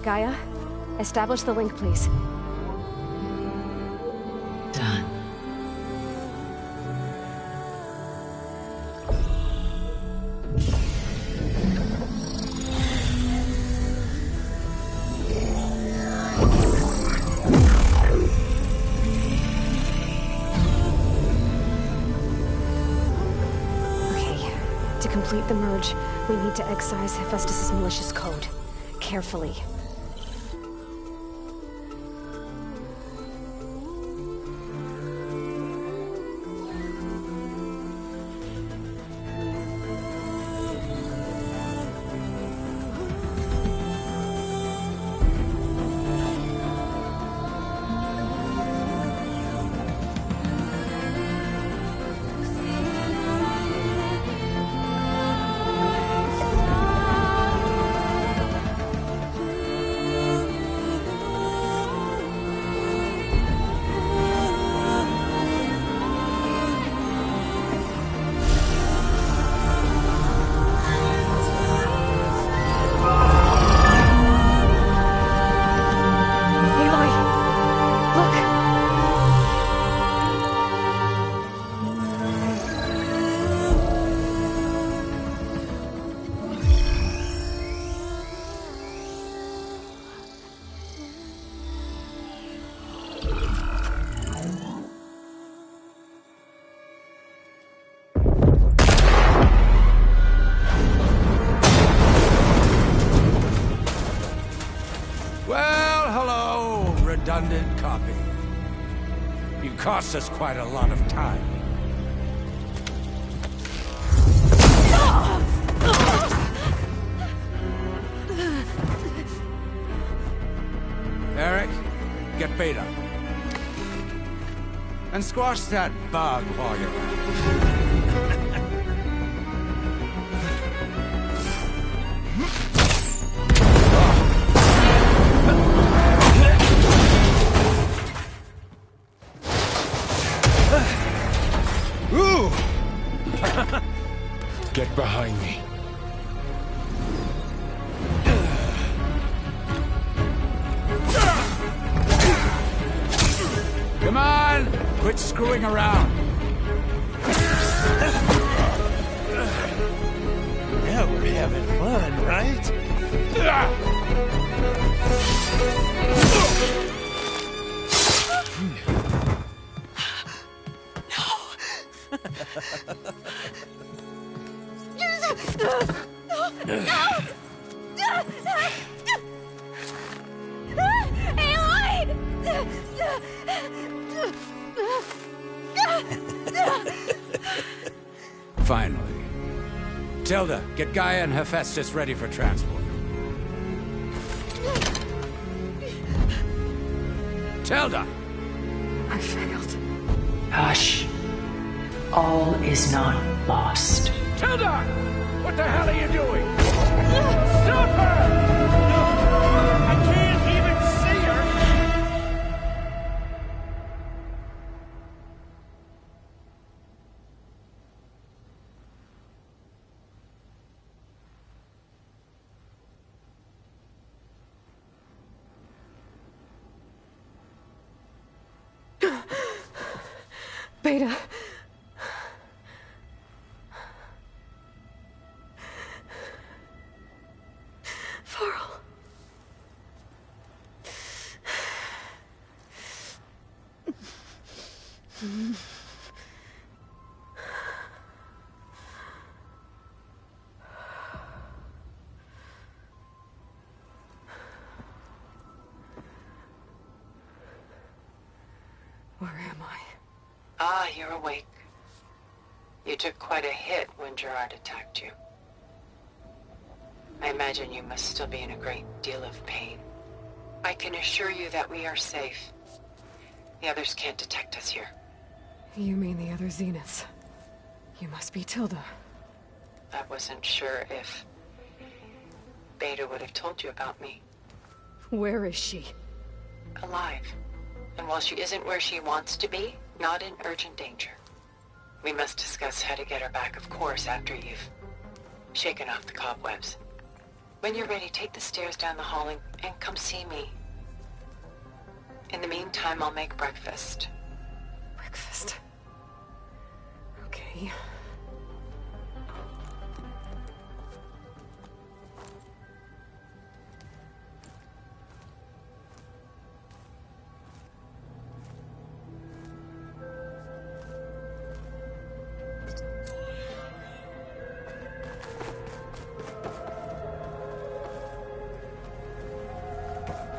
Gaia, establish the link, please. Done. To complete the merge, we need to excise Hephaestus' malicious code. Carefully. Redundant copy. You cost us quite a lot of time. Eric, get Beta. And squash that bug while you're at it. Get behind me. Come on! Quit screwing around. Now we're having fun, right? Finally. Tilda, get Gaia and Hephaestus ready for transport. Tilda! I failed. Hush. All is not lost. Tilda! What the hell are you doing? Stop her! I can't even see her! Beta. Varl. Where am I? Ah, you're awake. You took quite a hit when Gerard attacked you. I imagine you must still be in a great deal of pain. I can assure you that we are safe. The others can't detect us here. You mean the other Zeniths? You must be Tilda. I wasn't sure if Beta would have told you about me. Where is she? Alive. And while she isn't where she wants to be, not in urgent danger. We must discuss how to get her back, of course, after you've shaken off the cobwebs. When you're ready, take the stairs down the hall and come see me. In the meantime, I'll make breakfast. Breakfast. Okay.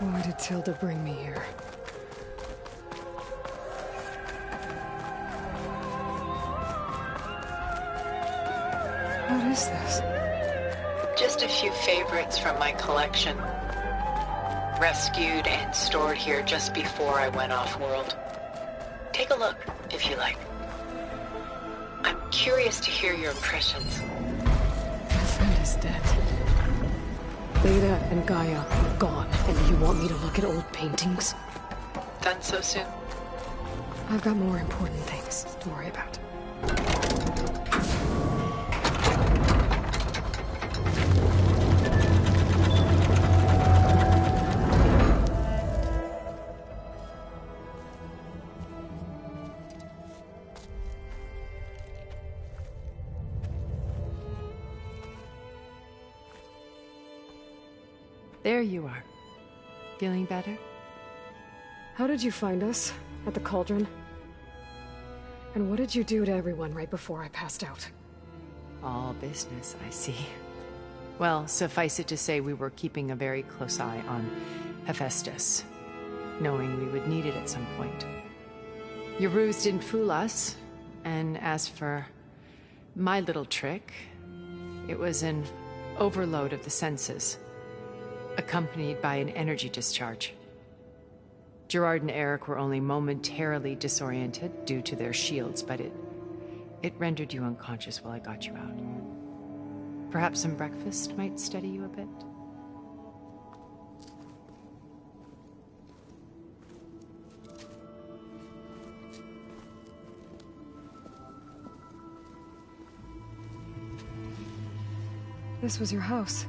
Why did Tilda bring me here? What is this? Just a few favorites from my collection. Rescued and stored here just before I went off-world. Take a look, if you like. I'm curious to hear your impressions. My friend is dead. Beta and Gaia are gone, and you want me to look at old paintings? Done so soon? I've got more important things to worry about. There you are. Feeling better? How did you find us? At the cauldron? And what did you do to everyone right before I passed out? All business, I see. Well, suffice it to say we were keeping a very close eye on Hephaestus, knowing we would need it at some point. Your ruse didn't fool us, and as for my little trick, it was an overload of the senses, accompanied by an energy discharge. Gerard and Eric were only momentarily disoriented due to their shields, but it rendered you unconscious while I got you out. Perhaps some breakfast might steady you a bit? This was your house.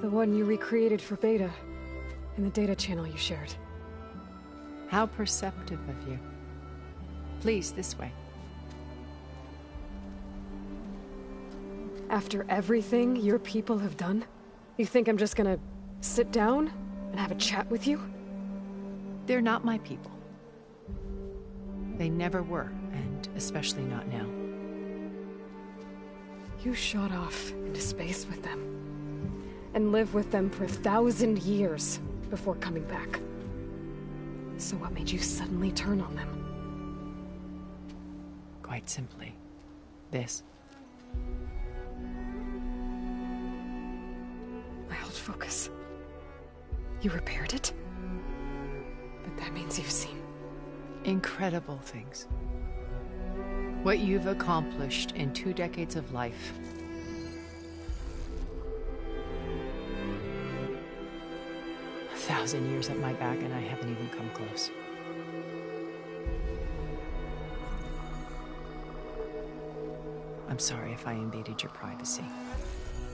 The one you recreated for Beta, in the data channel you shared. How perceptive of you. Please, this way. After everything your people have done, you think I'm just gonna sit down and have a chat with you? They're not my people. They never were, and especially not now. You shot off into space with them, and lived with them for 1,000 years before coming back. So what made you suddenly turn on them? Quite simply, this. My old focus. You repaired it? But that means you've seen Incredible things. What you've accomplished in 2 decades of life. A 1,000 years at my back and I haven't even come close. I'm sorry if I invaded your privacy,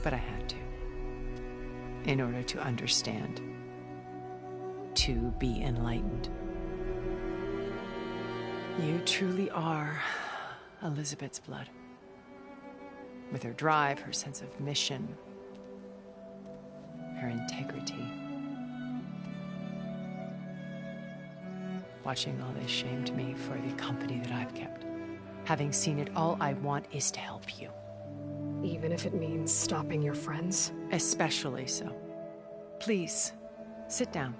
but I had to. In order to understand. To be enlightened. You truly are Elizabeth's blood. With her drive, her sense of mission, her integrity. Watching all this shamed me for the company that I've kept. Having seen it, all I want is to help you. even if it means stopping your friends? Especially so. Please, sit down.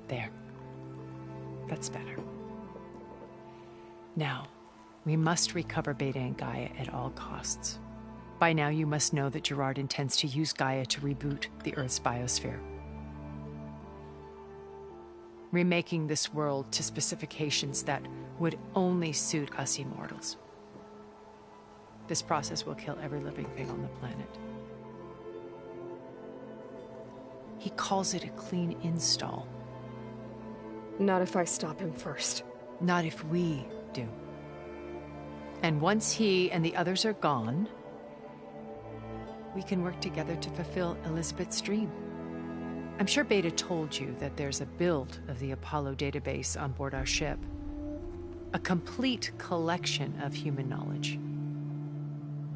There. That's better. Now, we must recover Beta and Gaia at all costs. By now, you must know that Gerard intends to use Gaia to reboot the Earth's biosphere. Remaking this world to specifications that would only suit us immortals. This process will kill every living thing on the planet. He calls it a clean install. Not if I stop him first. Not if we do. And once he and the others are gone, we can work together to fulfill Elizabeth's dream. I'm sure Beta told you that there's a build of the Apollo database on board our ship. A complete collection of human knowledge.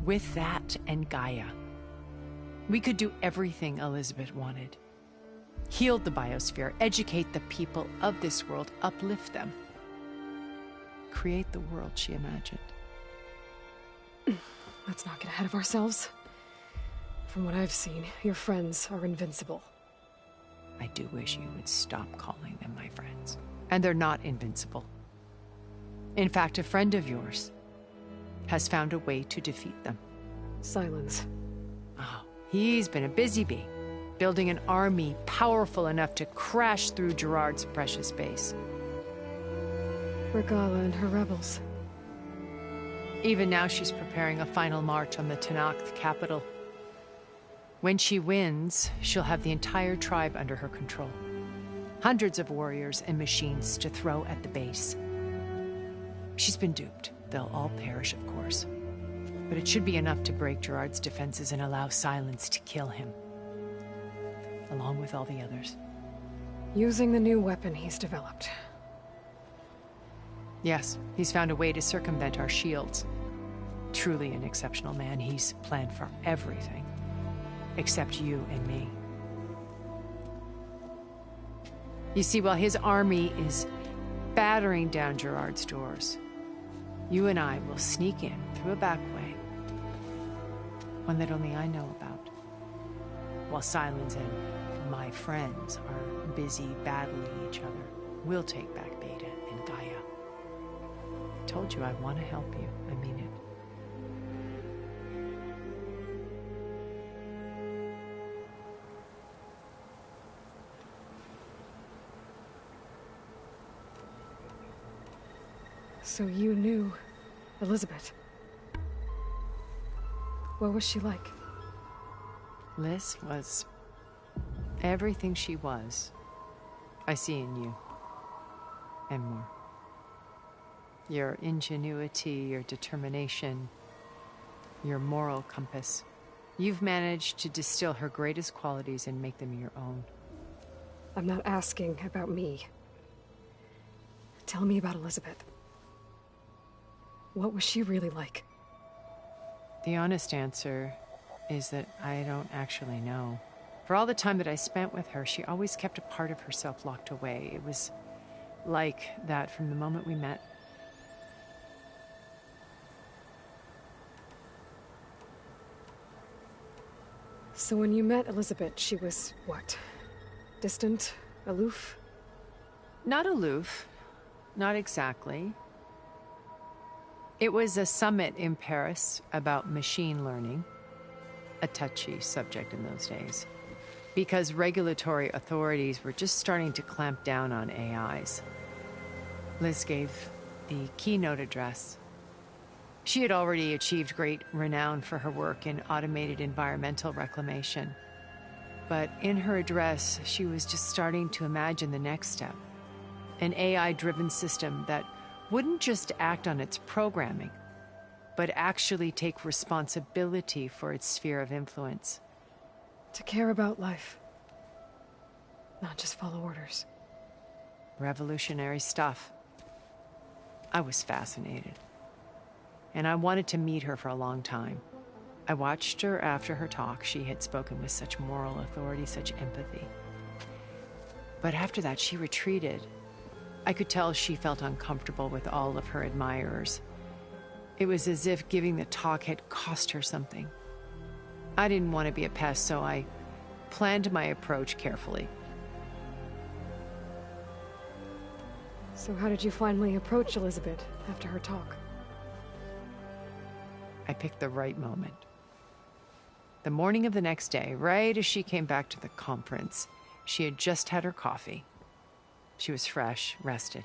With that and Gaia, we could do everything Elizabeth wanted. Heal the biosphere, educate the people of this world, uplift them. Create the world she imagined. Let's not get ahead of ourselves. From what I've seen, your friends are invincible. I do wish you would stop calling them my friends. And they're not invincible. In fact, a friend of yours has found a way to defeat them. Silence. Oh, he's been a busy bee, building an army powerful enough to crash through Gerard's precious base. Regala and her rebels. Even now she's preparing a final march on the Tenakth capital. When she wins, she'll have the entire tribe under her control. Hundreds of warriors and machines to throw at the base. She's been duped. They'll all perish, of course. But it should be enough to break Gerard's defenses and allow Silence to kill him. Along with all the others. Using the new weapon he's developed. Yes, he's found a way to circumvent our shields. Truly an exceptional man. He's planned for everything. Except you and me. You see, while his army is battering down Gerard's doors, you and I will sneak in through a back way. One that only I know about. While Silence and my friends are busy battling each other, we'll take back Beta and Gaia. I told you I want to help you. I mean it. So you knew Elizabeth. What was she like? Liz was everything she was. I see in you. And more. Your ingenuity, your determination, your moral compass. You've managed to distill her greatest qualities and make them your own. I'm not asking about me. Tell me about Elizabeth. What was she really like? The honest answer is that I don't actually know. For all the time that I spent with her, she always kept a part of herself locked away. It was like that from the moment we met. So when you met Elizabeth, she was what? Distant? Aloof? Not aloof. Not exactly. It was a summit in Paris about machine learning, a touchy subject in those days, because regulatory authorities were just starting to clamp down on AIs. Liz gave the keynote address. She had already achieved great renown for her work in automated environmental reclamation. But in her address, she was just starting to imagine the next step, an AI-driven system that wouldn't just act on its programming, but actually take responsibility for its sphere of influence. To care about life. Not just follow orders. Revolutionary stuff. I was fascinated. And I wanted to meet her for a long time. I watched her after her talk. She had spoken with such moral authority, such empathy. But after that, she retreated. I could tell she felt uncomfortable with all of her admirers. It was as if giving the talk had cost her something. I didn't want to be a pest, so I planned my approach carefully. So how did you finally approach Elizabeth after her talk? I picked the right moment. The morning of the next day, right as she came back to the conference, she had just had her coffee. She was fresh, rested.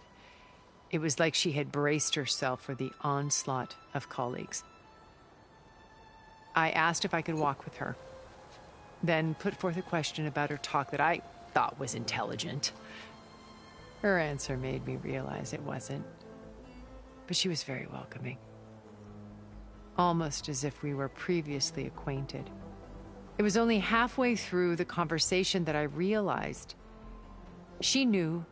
It was like she had braced herself for the onslaught of colleagues. I asked if I could walk with her, then put forth a question about her talk that I thought was intelligent. Her answer made me realize it wasn't. But she was very welcoming. Almost as if we were previously acquainted. It was only halfway through the conversation that I realized she knew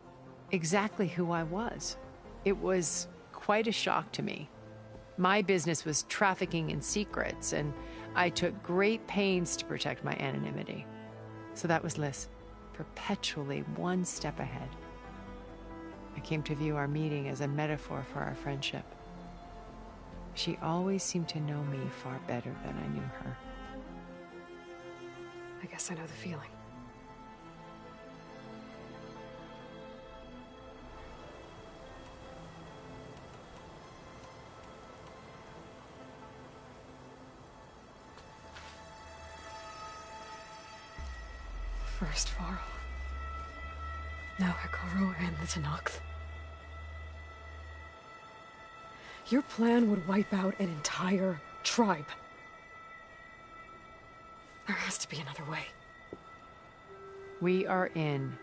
exactly who I was. It was quite a shock to me. My business was trafficking in secrets, and I took great pains to protect my anonymity. So that was Liz, perpetually one step ahead. I came to view our meeting as a metaphor for our friendship. She always seemed to know me far better than I knew her. I guess I know the feeling. First Varl. Now Hikaru and the Tenakth. Your plan would wipe out an entire tribe. There has to be another way. We are in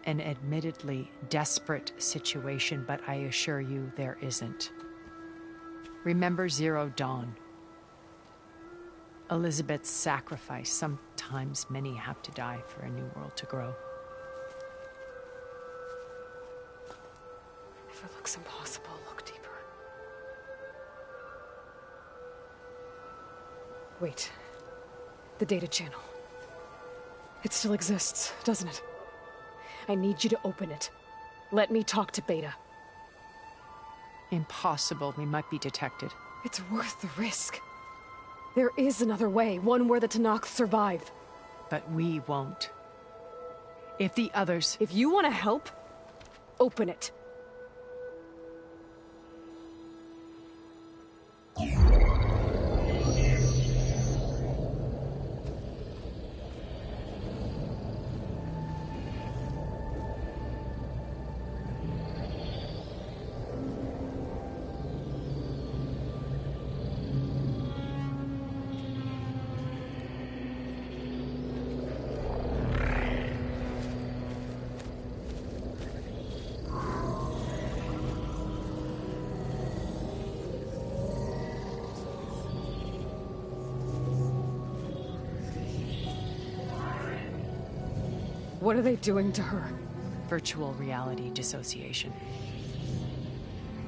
an admittedly desperate situation, but I assure you there isn't. Remember Zero Dawn. Elizabeth's sacrifice. Sometimes many have to die for a new world to grow. If it looks impossible, look deeper. Wait. The data channel. It still exists, doesn't it? I need you to open it. Let me talk to Beta. Impossible. We might be detected. It's worth the risk. There is another way, one where the Tenakth survive. But we won't. If the others... If you want to help, open it. What are they doing to her? Virtual reality dissociation.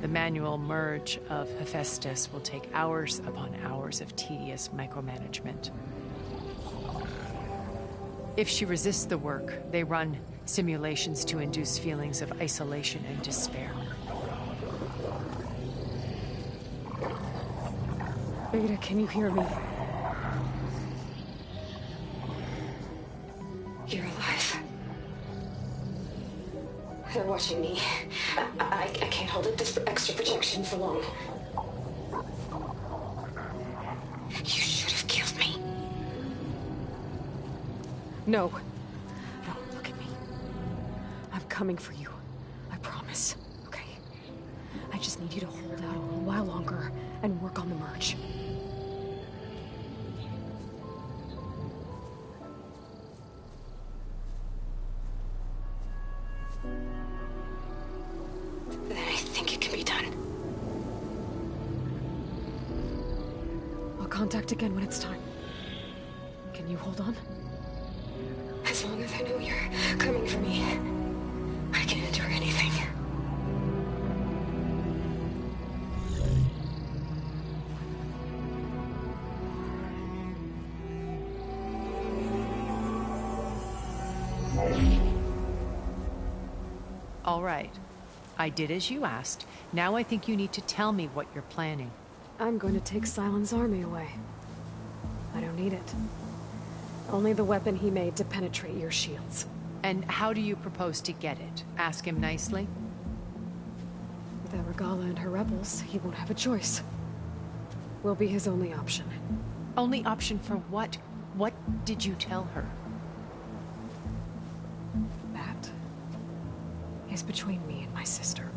The manual merge of Hephaestus will take hours upon hours of tedious micromanagement. If she resists the work, they run simulations to induce feelings of isolation and despair. Beta, can you hear me? You're alive. They're watching me. I can't hold up this extra protection for long. You should have killed me. No. No, look at me. I'm coming for you. I promise. Okay? I just need you to hold out a little while longer and work on the merge. I think it can be done. I'll contact again when it's time. Can you hold on? As long as I know you're coming for me, I can endure anything. All right. I did as you asked. Now I think you need to tell me what you're planning. I'm going to take Sylens' army away. I don't need it. Only the weapon he made to penetrate your shields. And how do you propose to get it? Ask him nicely? With Aragala and her rebels, he won't have a choice. We'll be his only option. Only option for what? What did you tell her? That is between me and my sister.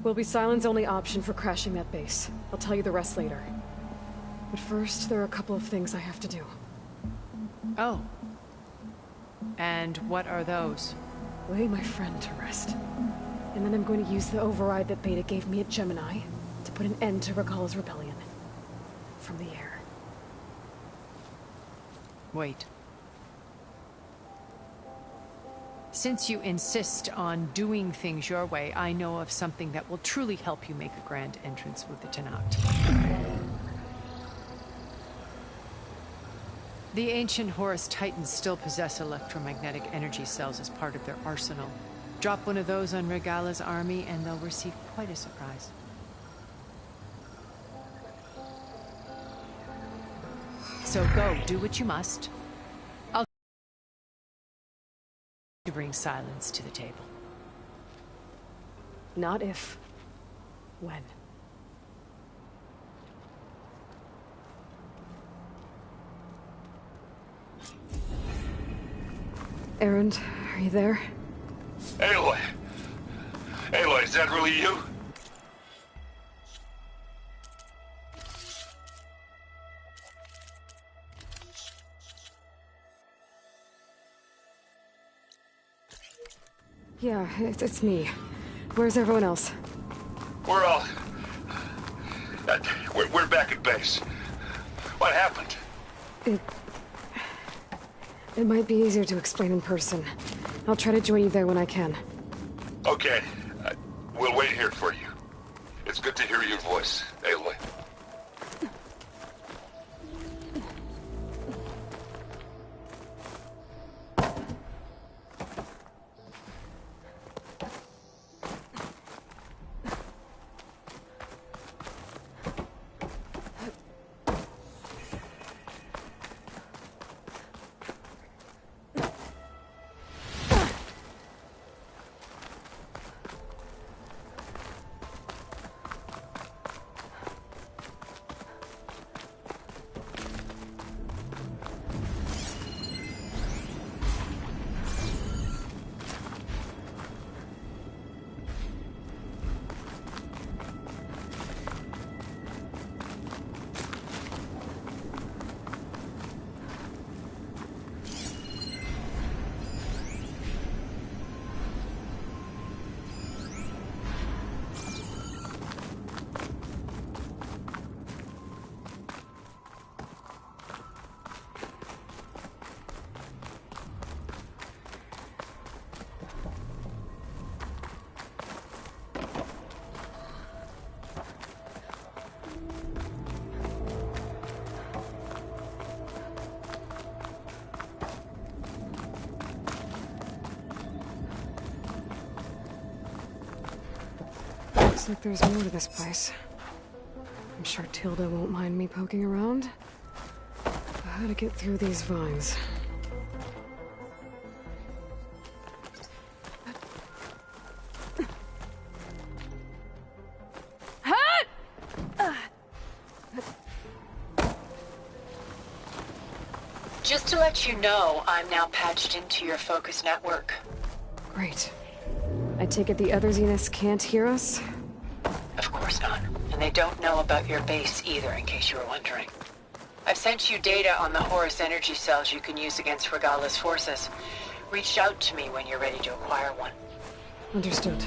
Will be Sylens' only option for crashing that base. I'll tell you the rest later. But first, there are a couple of things I have to do. Oh. And what are those? Lay my friend to rest. And then I'm going to use the override that Beta gave me at Gemini to put an end to Regalla's rebellion. From the air. Wait. Since you insist on doing things your way, I know of something that will truly help you make a grand entrance with the Tenat. The ancient Horus Titans still possess electromagnetic energy cells as part of their arsenal. Drop one of those on Regalla's army and they'll receive quite a surprise. So go, do what you must. I'll to bring silence to the table. Not if. When. Erend, are you there? Aloy! Aloy, is that really you? Yeah, it's me. Where's everyone else? We're all... we're back at base. What happened? It might be easier to explain in person. I'll try to join you there when I can. Okay. We'll wait here for you. It's good to hear your voice, Aloy. Looks like there's more to this place. I'm sure Tilda won't mind me poking around. How to get through these vines? Just to let you know, I'm now patched into your focus network. Great. I take it the other Zeniths can't hear us? Of course not. And they don't know about your base either, in case you were wondering. I've sent you data on the Horus energy cells you can use against Regalla's forces. Reach out to me when you're ready to acquire one. Understood.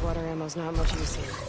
Water ammo's not much use here.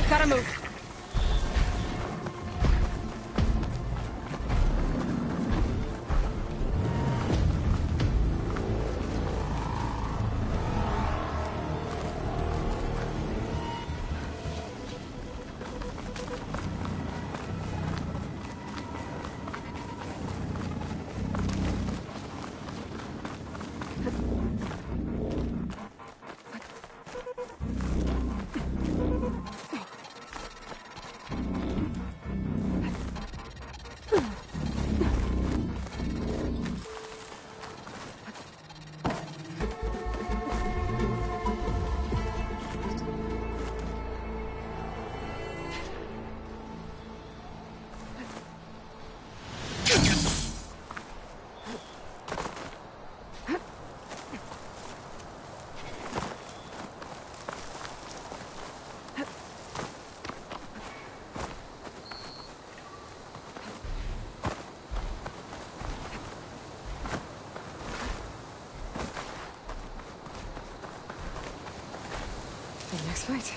Gotta move. The next fight.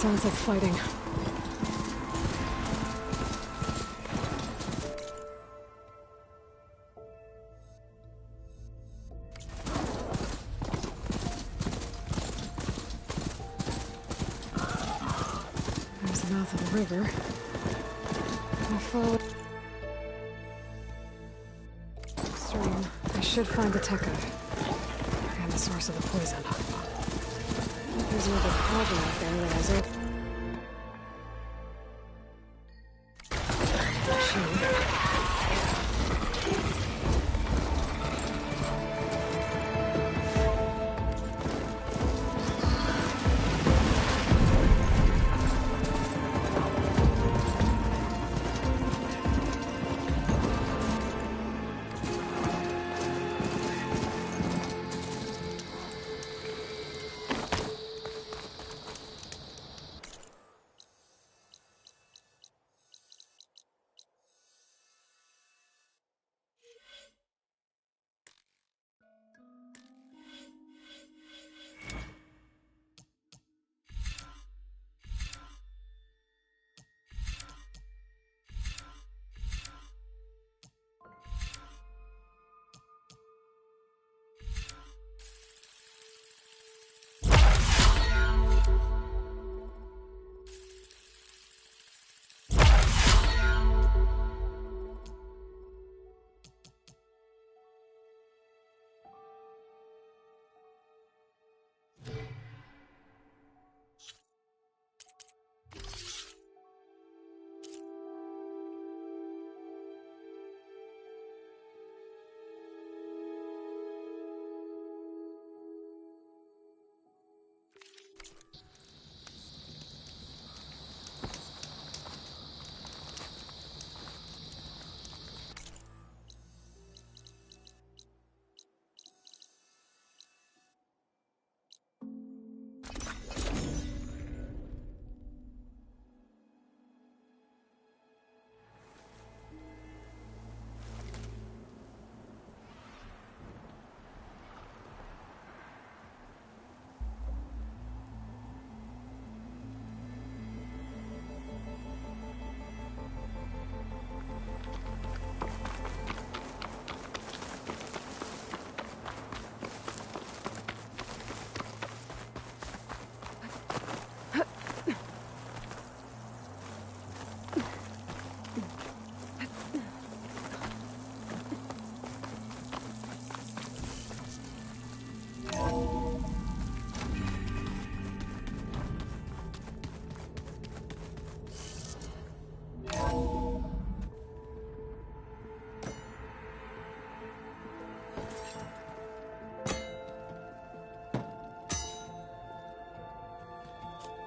Sounds like fighting. There's the mouth of the river. I'll follow stream. I should find the Tekka and the source of the poison. There's another cauldron out there that has it.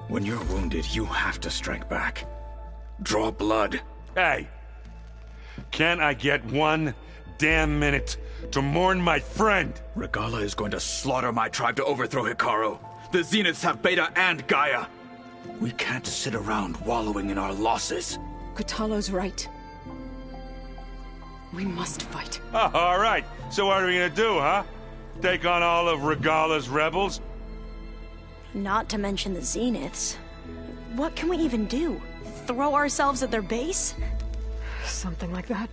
When you're wounded, you have to strike back. Draw blood. Hey! Can't I get one damn minute to mourn my friend? Regala is going to slaughter my tribe to overthrow Hikaru. The Zeniths have Beta and Gaia. We can't sit around wallowing in our losses. Kotallo's right. We must fight. Oh, all right. So what are we gonna do, huh? Take on all of Regala's rebels? Not to mention the Zeniths. What can we even do? Throw ourselves at their base? Something like that.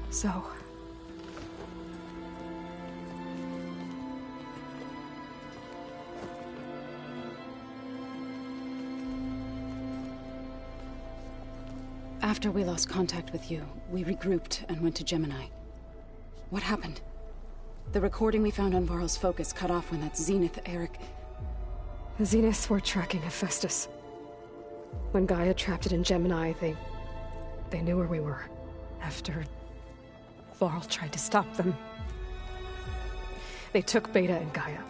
So... After we lost contact with you, we regrouped and went to Gemini. What happened? The recording we found on Varl's focus cut off when that Zenith, Eric... The Zeniths were tracking Hephaestus. When Gaia trapped it in Gemini, they knew where we were. After... Varl tried to stop them. They took Beta and Gaia.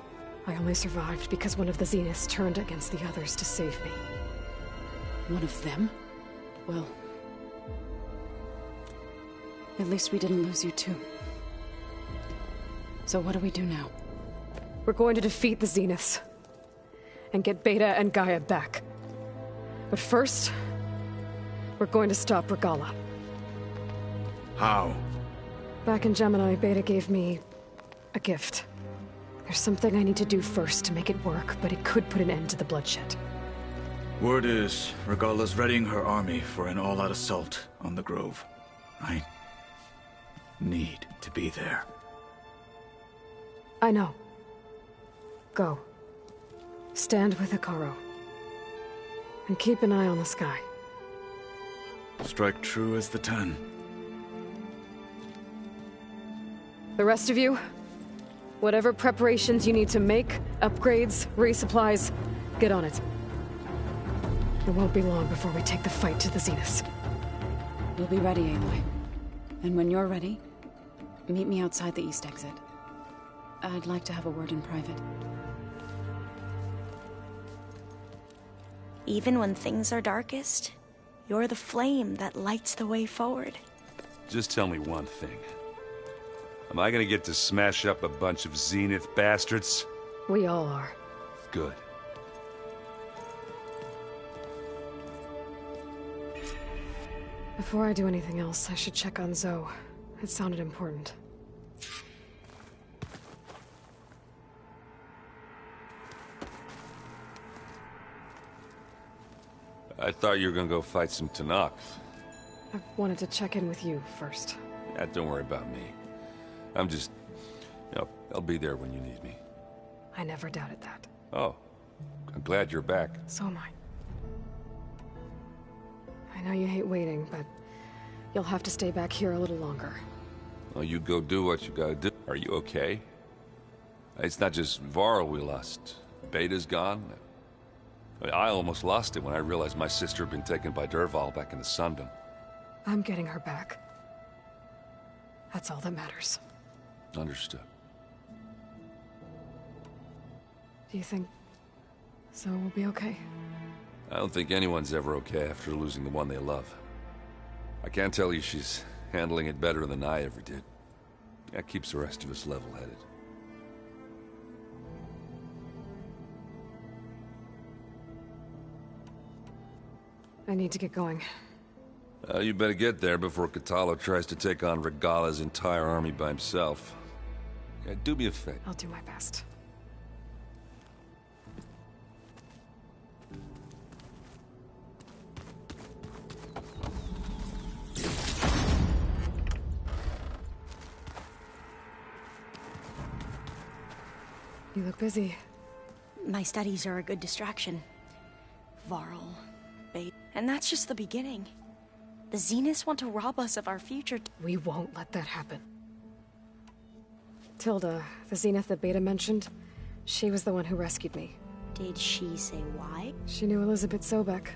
I only survived because one of the Zeniths turned against the others to save me. One of them? Well... At least we didn't lose you too. So what do we do now? We're going to defeat the Zeniths. And get Beta and Gaia back. But first... we're going to stop Regala. How? Back in Gemini, Beta gave me... a gift. There's something I need to do first to make it work, but it could put an end to the bloodshed. Word is, Regala's readying her army for an all-out assault on the Grove. I need to be there. I know. Go. Stand with Hikaru. And keep an eye on the sky. Strike true as the 10. The rest of you, whatever preparations you need to make, upgrades, resupplies, get on it. It won't be long before we take the fight to the Zeniths. We'll be ready, Aloy. And when you're ready, meet me outside the east exit. I'd like to have a word in private. Even when things are darkest, you're the flame that lights the way forward. Just tell me one thing. Am I gonna get to smash up a bunch of Zenith bastards? We all are. Good. Before I do anything else, I should check on Zoe. It sounded important. I thought you were gonna go fight some Tanakh. I wanted to check in with you first. Don't worry about me. I'm just... I'll be there when you need me. I never doubted that. Oh. I'm glad you're back. So am I. I know you hate waiting, but you'll have to stay back here a little longer. Well, you go do what you gotta do. Are you okay? It's not just Varl we lost. Beta's gone. I almost lost it when I realized my sister had been taken by Dervahl back in the Sundom. I'm getting her back. That's all that matters. Understood. Do you think Zoe will be okay? I don't think anyone's ever okay after losing the one they love. I can't tell you she's handling it better than I ever did. That keeps the rest of us level-headed. I need to get going. You better get there before Katalo tries to take on Regala's entire army by himself. Yeah, do me a favor. I'll do my best. You look busy. My studies are a good distraction. Varl, Beta, and that's just the beginning. The Zeniths want to rob us of our future. We won't let that happen. Tilda, the Zenith that Beta mentioned, she was the one who rescued me. Did she say why? She knew Elizabeth Sobek.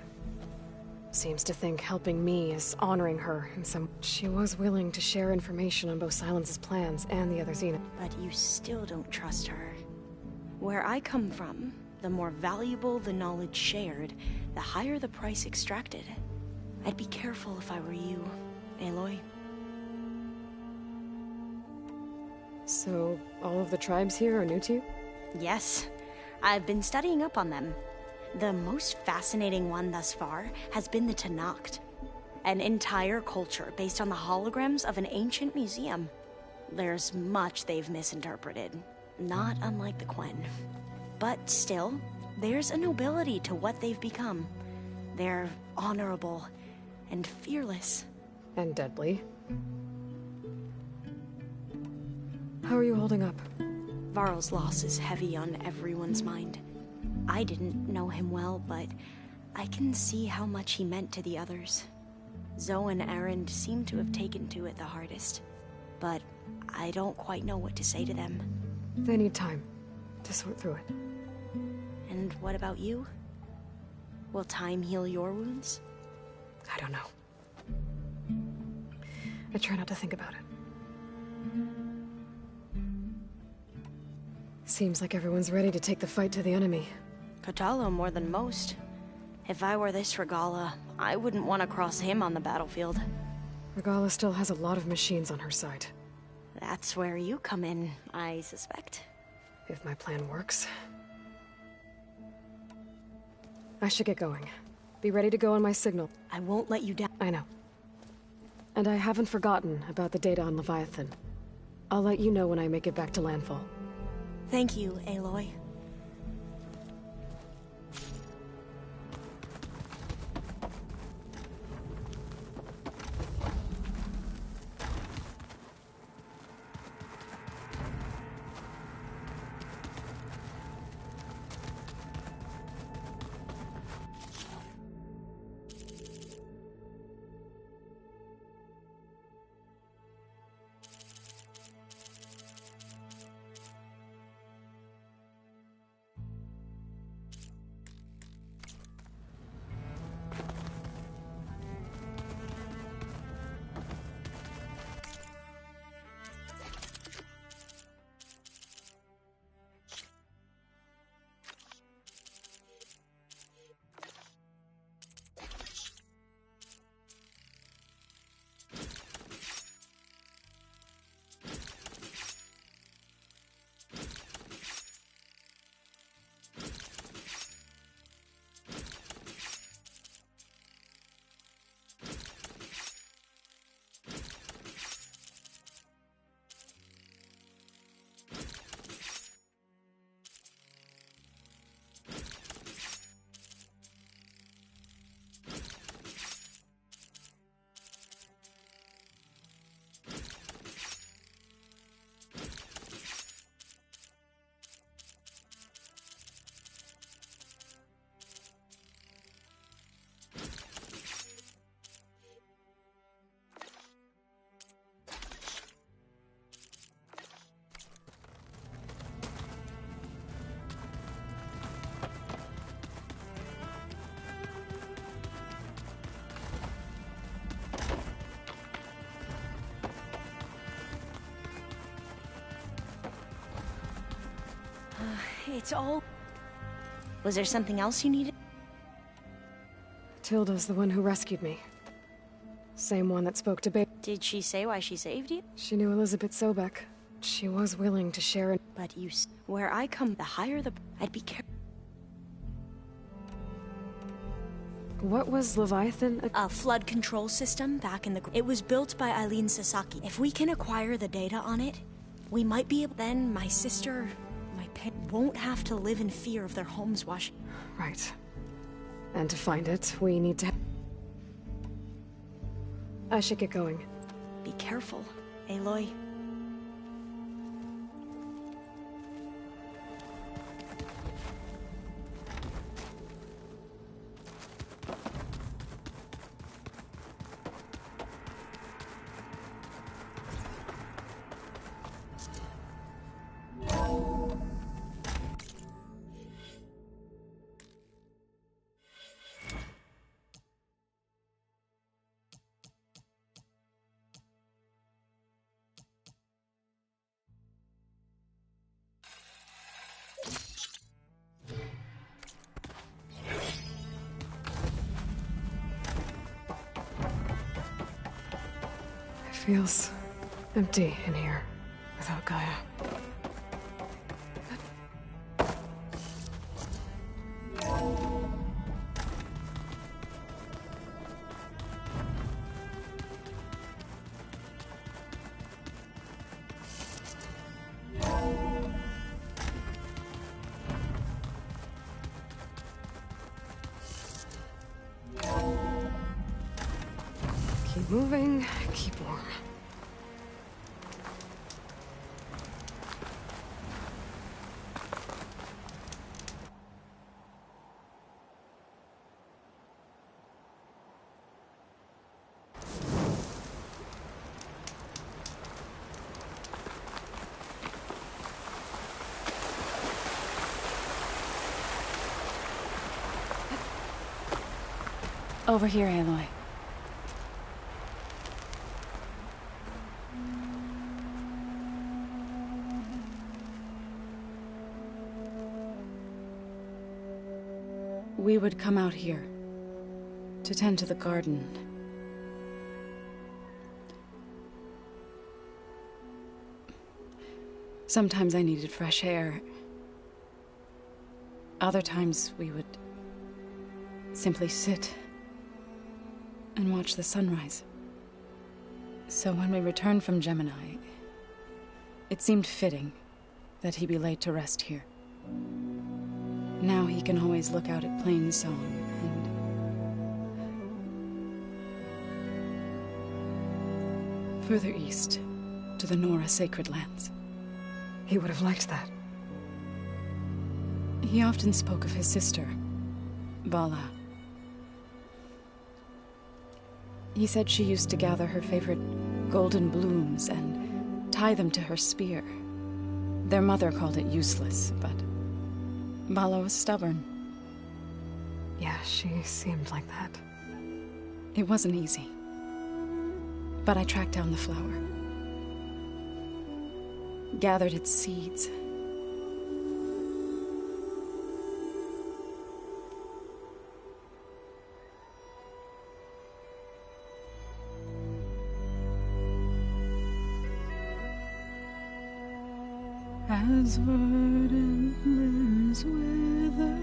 Seems to think helping me is honoring her in some... She was willing to share information on both Silence's plans and the other Zenith. But you still don't trust her. Where I come from, the more valuable the knowledge shared, the higher the price extracted. I'd be careful if I were you, Aloy. So, all of the tribes here are new to you? Yes. I've been studying up on them. The most fascinating one thus far has been the Tanakh. An entire culture based on the holograms of an ancient museum. There's much they've misinterpreted, not unlike the Quen. But still, there's a nobility to what they've become. They're honorable and fearless. And deadly. How are you holding up? Varl's loss is heavy on everyone's mind. I didn't know him well, but I can see how much he meant to the others. Zoe and Erend seem to have taken to it the hardest, but I don't quite know what to say to them. They need time to sort through it. And what about you? Will time heal your wounds? I don't know. I try not to think about it. Seems like everyone's ready to take the fight to the enemy. Katalo more than most. If I were this Regala, I wouldn't want to cross him on the battlefield. Regala still has a lot of machines on her side. That's where you come in, I suspect. If my plan works. I should get going. Be ready to go on my signal. I won't let you down. I know. And I haven't forgotten about the data on Leviathan. I'll let you know when I make it back to landfall. Thank you, Aloy. It's all... Was there something else you needed? Tilda's the one who rescued me. Same one that spoke to Babe. Did she say why she saved you? She knew Elizabeth Sobek. She was willing to share it. But where I come, the higher the... I'd be careful. What was Leviathan? A flood control system back in the... It was built by Eileen Sasaki. If we can acquire the data on it, we might be able... Then my sister... won't have to live in fear of their homes washing. Right. And to find it, we need to... I should get going. Be careful, Aloy. Feels empty in here without Gaia. Keep moving, keep warm. Over here, Aloy. We would come out here to tend to the garden. Sometimes I needed fresh air. Other times we would simply sit and watch the sunrise. So when we returned from Gemini, it seemed fitting that he be laid to rest here. Now he can always look out at Plain Song and further east to the Nora sacred lands. He would have liked that. He often spoke of his sister, Bala. He said she used to gather her favorite golden blooms and tie them to her spear. Their mother called it useless, but Bala was stubborn. Yeah, she seemed like that. It wasn't easy. But I tracked down the flower. Gathered its seeds. As verdant limbs wither,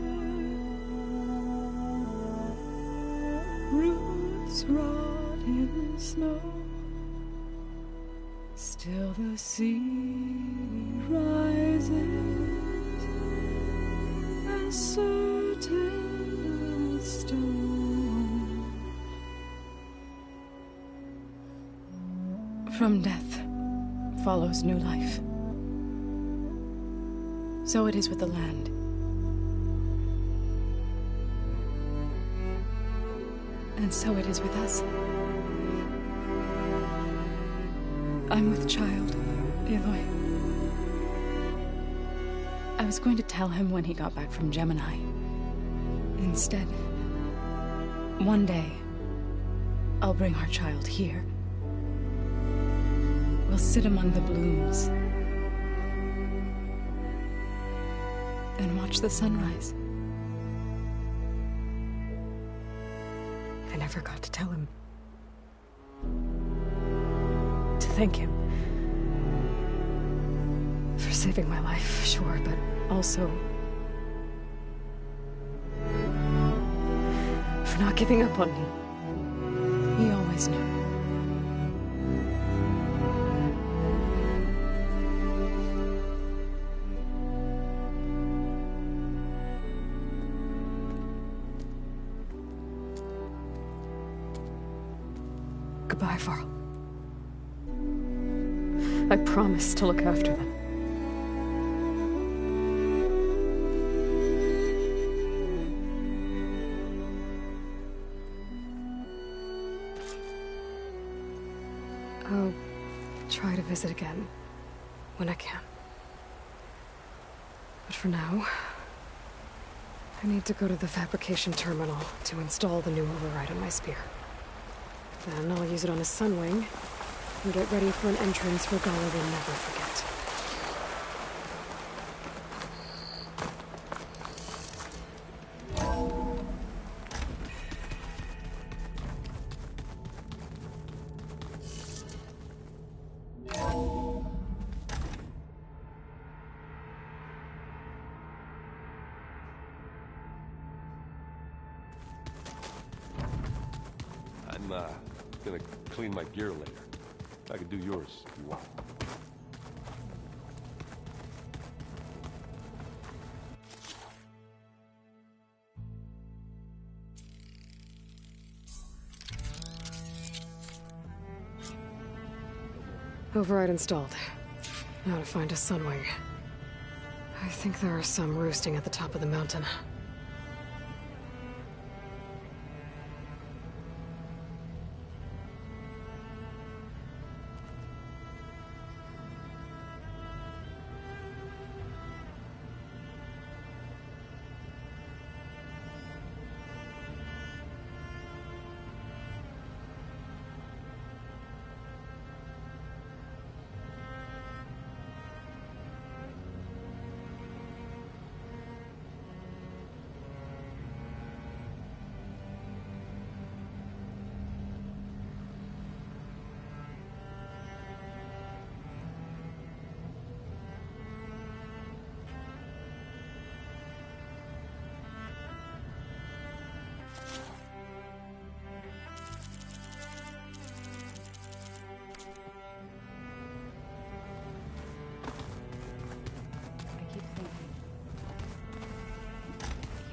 roots rot in snow, still the sea rises, as certain as stone. From death follows new life. So it is with the land. And so it is with us. I'm with child, Aloy. I was going to tell him when he got back from Gemini. Instead, one day, I'll bring our child here. We'll sit among the blooms and watch the sunrise. I never got to tell him. To thank him. For saving my life, sure, but also for not giving up on me. He always knew. Goodbye, Varl. I promise to look after them. I'll try to visit again when I can. But for now, I need to go to the fabrication terminal to install the new override on my spear. Then I'll use it on a sunwing and get ready for an entrance Regala will never forget. I'm gonna clean my gear later. I can do yours if you want. Override installed. Now to find a sunwing. I think there are some roosting at the top of the mountain.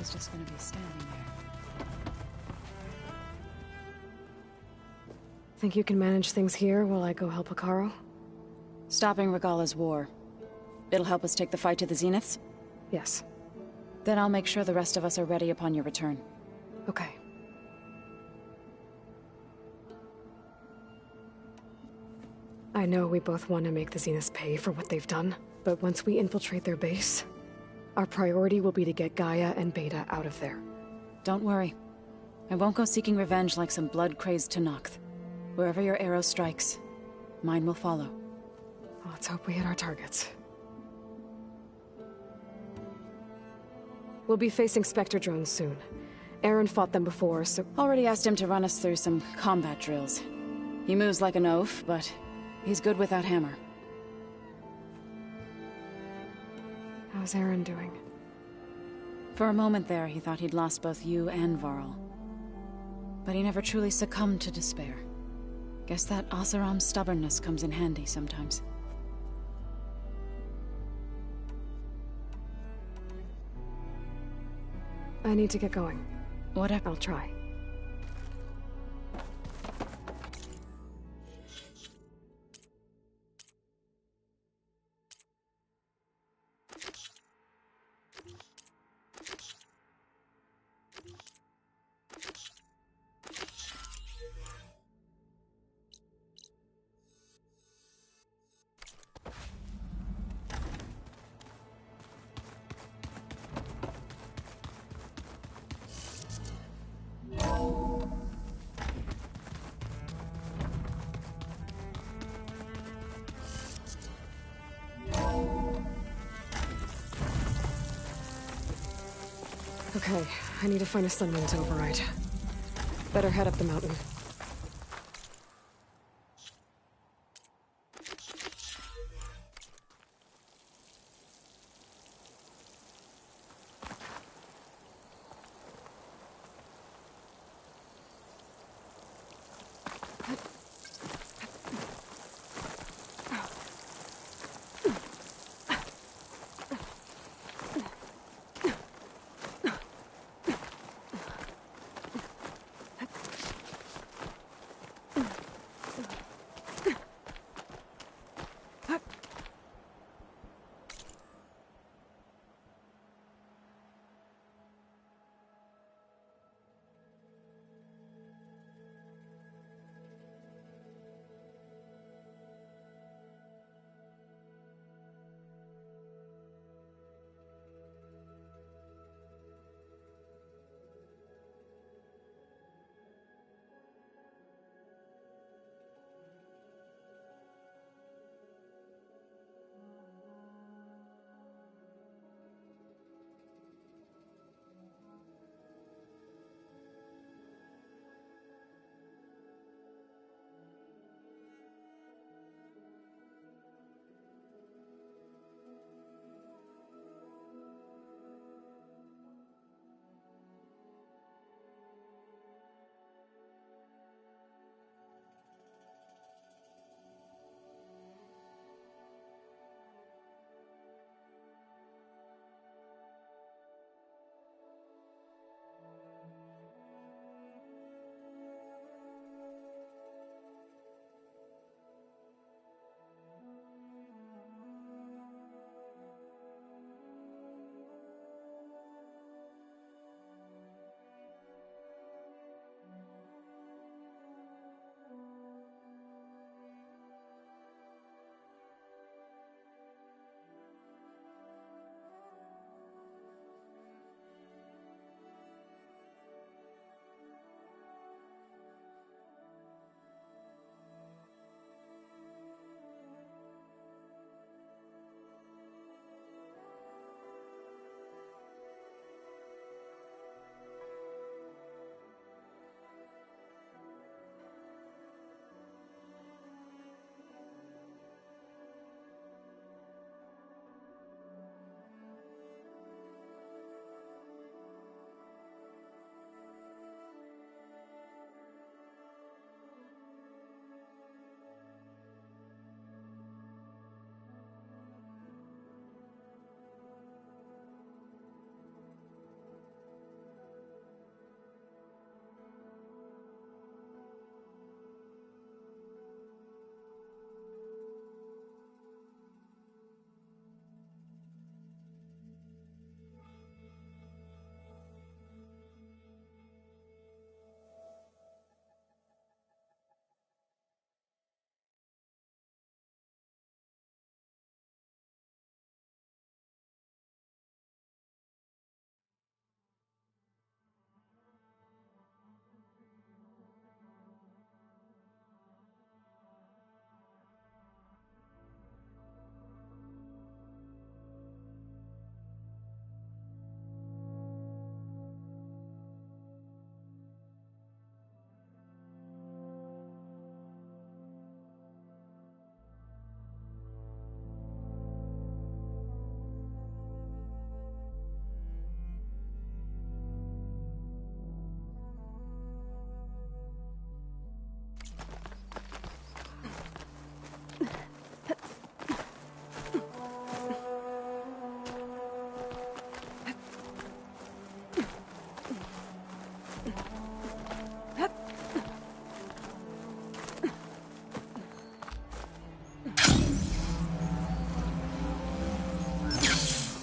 he's just gonna be standing there. Think you can manage things here while I go help Hikaru? Stopping Regala's war. It'll help us take the fight to the Zeniths? Yes. Then I'll make sure the rest of us are ready upon your return. Okay. I know we both want to make the Zeniths pay for what they've done, but once we infiltrate their base, our priority will be to get Gaia and Beta out of there. Don't worry. I won't go seeking revenge like some blood-crazed Tenakth. Wherever your arrow strikes, mine will follow. Let's hope we hit our targets. We'll be facing Spectre drones soon. Aaron fought them before, so... Already asked him to run us through some combat drills. He moves like an oaf, but he's good with that hammer. How's Aaron doing? For a moment there, he thought he'd lost both you and Varl. But he never truly succumbed to despair. Guess that Oseram's stubbornness comes in handy sometimes. I need to get going. Whatever. I'll try. Okay, I need to find a sunman to override. Better head up the mountain.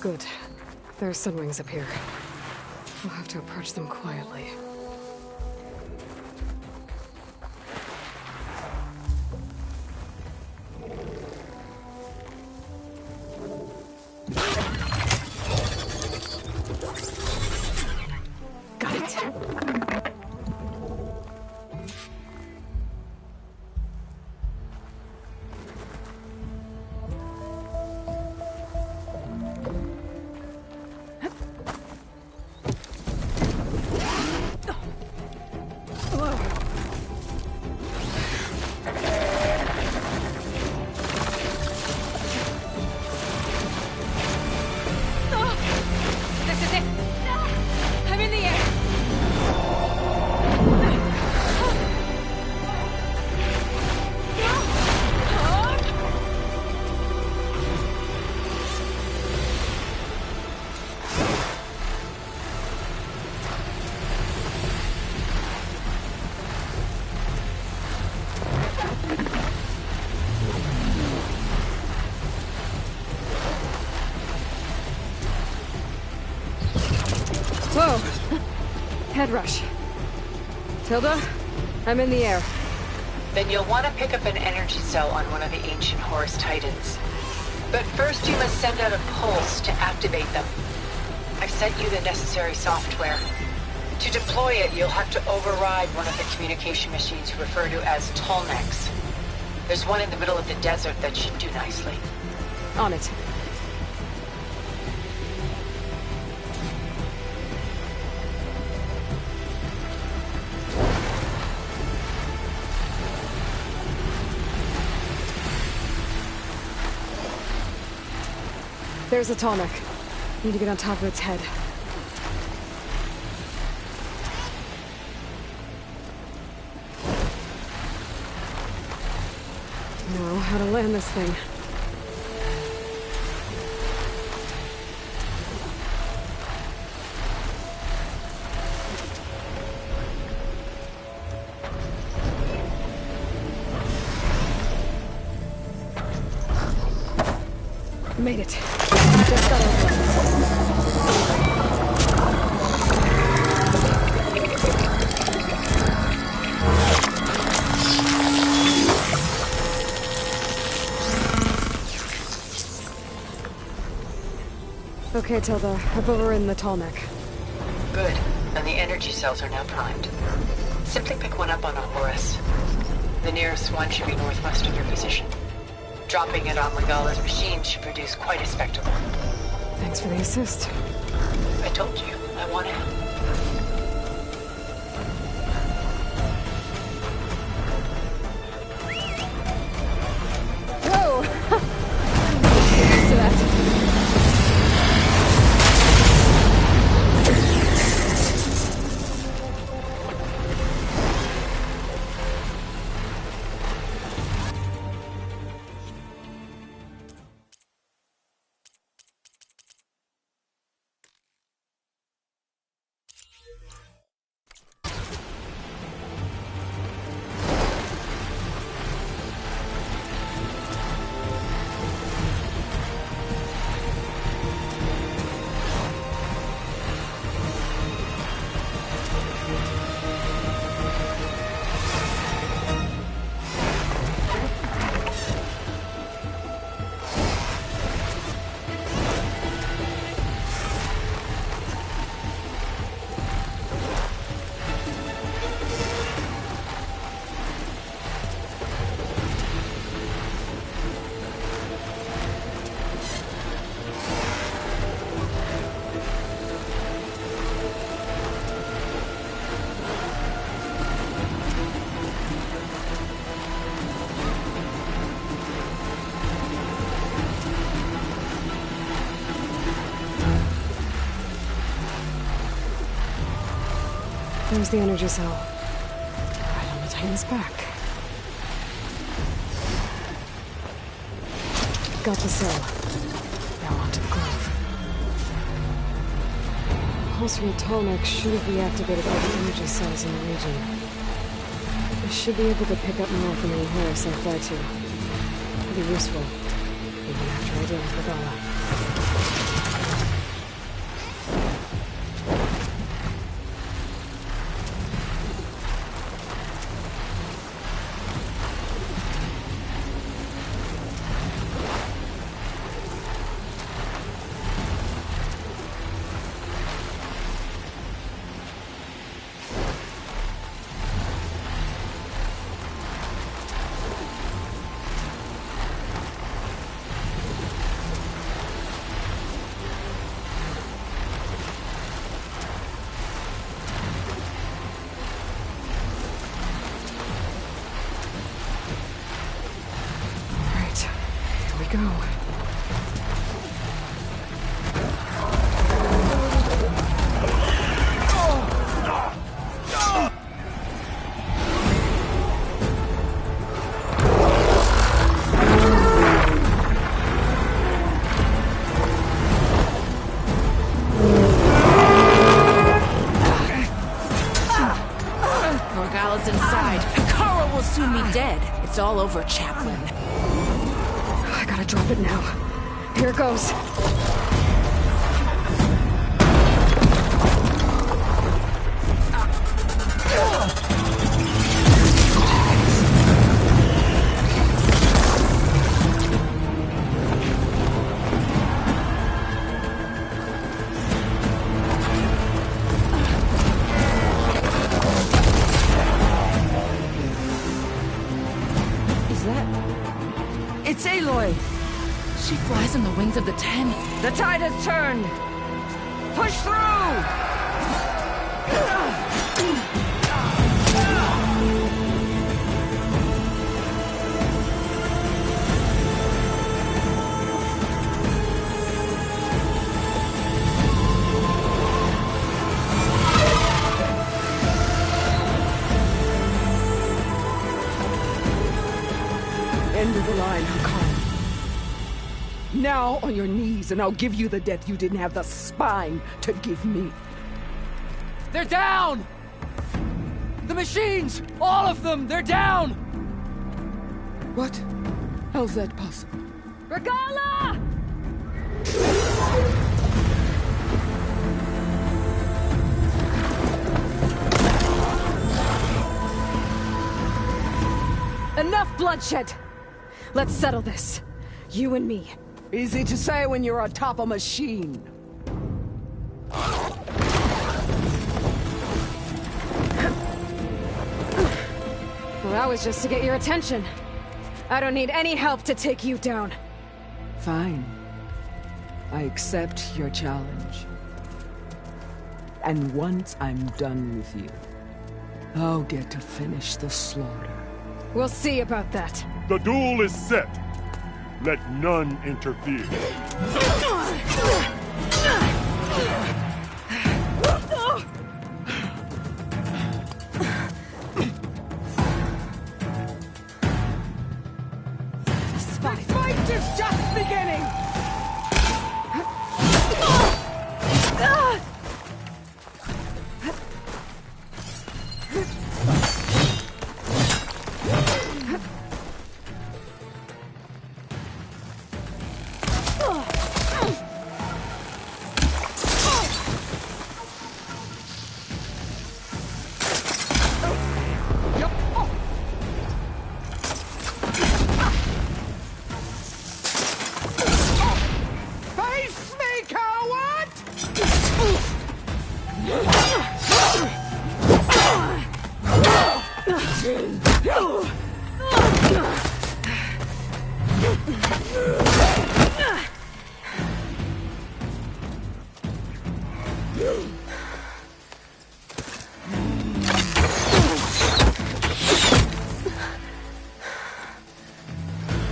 Good. There are sunwings up here. We'll have to approach them quietly. Got it. Whoa! Head rush. Tilda, I'm in the air. Then you'll want to pick up an energy cell on one of the ancient Horus Titans. But first you must send out a pulse to activate them. I've sent you the necessary software. To deploy it, you'll have to override one of the communication machines you refer to as Tolnecs. There's one in the middle of the desert that should do nicely. On it. There's a Tolnec. Need to get on top of its head. Now, how to land this thing. Made it. Just got over it. Okay, Tilda. I've overridden the Tolnec. Good. And the energy cells are now primed. Simply pick one up on a Horus. The nearest one should be northwest of your position. Dropping it on Regala's machine should produce quite a spectacle. Thanks for the assist. I told you, I want to help. Whoa! Used to that. There's the energy cell. Right on the Titan's back. Got the cell. Now onto the glove. Pulse from the Tolnec should have reactivated all the energy cells in the region. I should be able to pick up more from any Horus I fly to. It'll be useful, even after I deal with Regala. go. Morgala's inside. Hikaru will soon be dead. It's all over, Chaplain. I gotta drop it now. Here it goes. It's Aloy! She flies on the wings of the Ten. The tide has turned! Push through! End of the line, Hikaru. Now on your knees, and I'll give you the death you didn't have the spine to give me. They're down! The machines! All of them! They're down! What? How's that possible? Regala! Enough bloodshed! Let's settle this. You and me. Easy to say when you're atop a machine. Well, that was just to get your attention. I don't need any help to take you down. Fine. I accept your challenge. And once I'm done with you, I'll get to finish the slaughter. We'll see about that. The duel is set. Let none interfere. The fight is just beginning!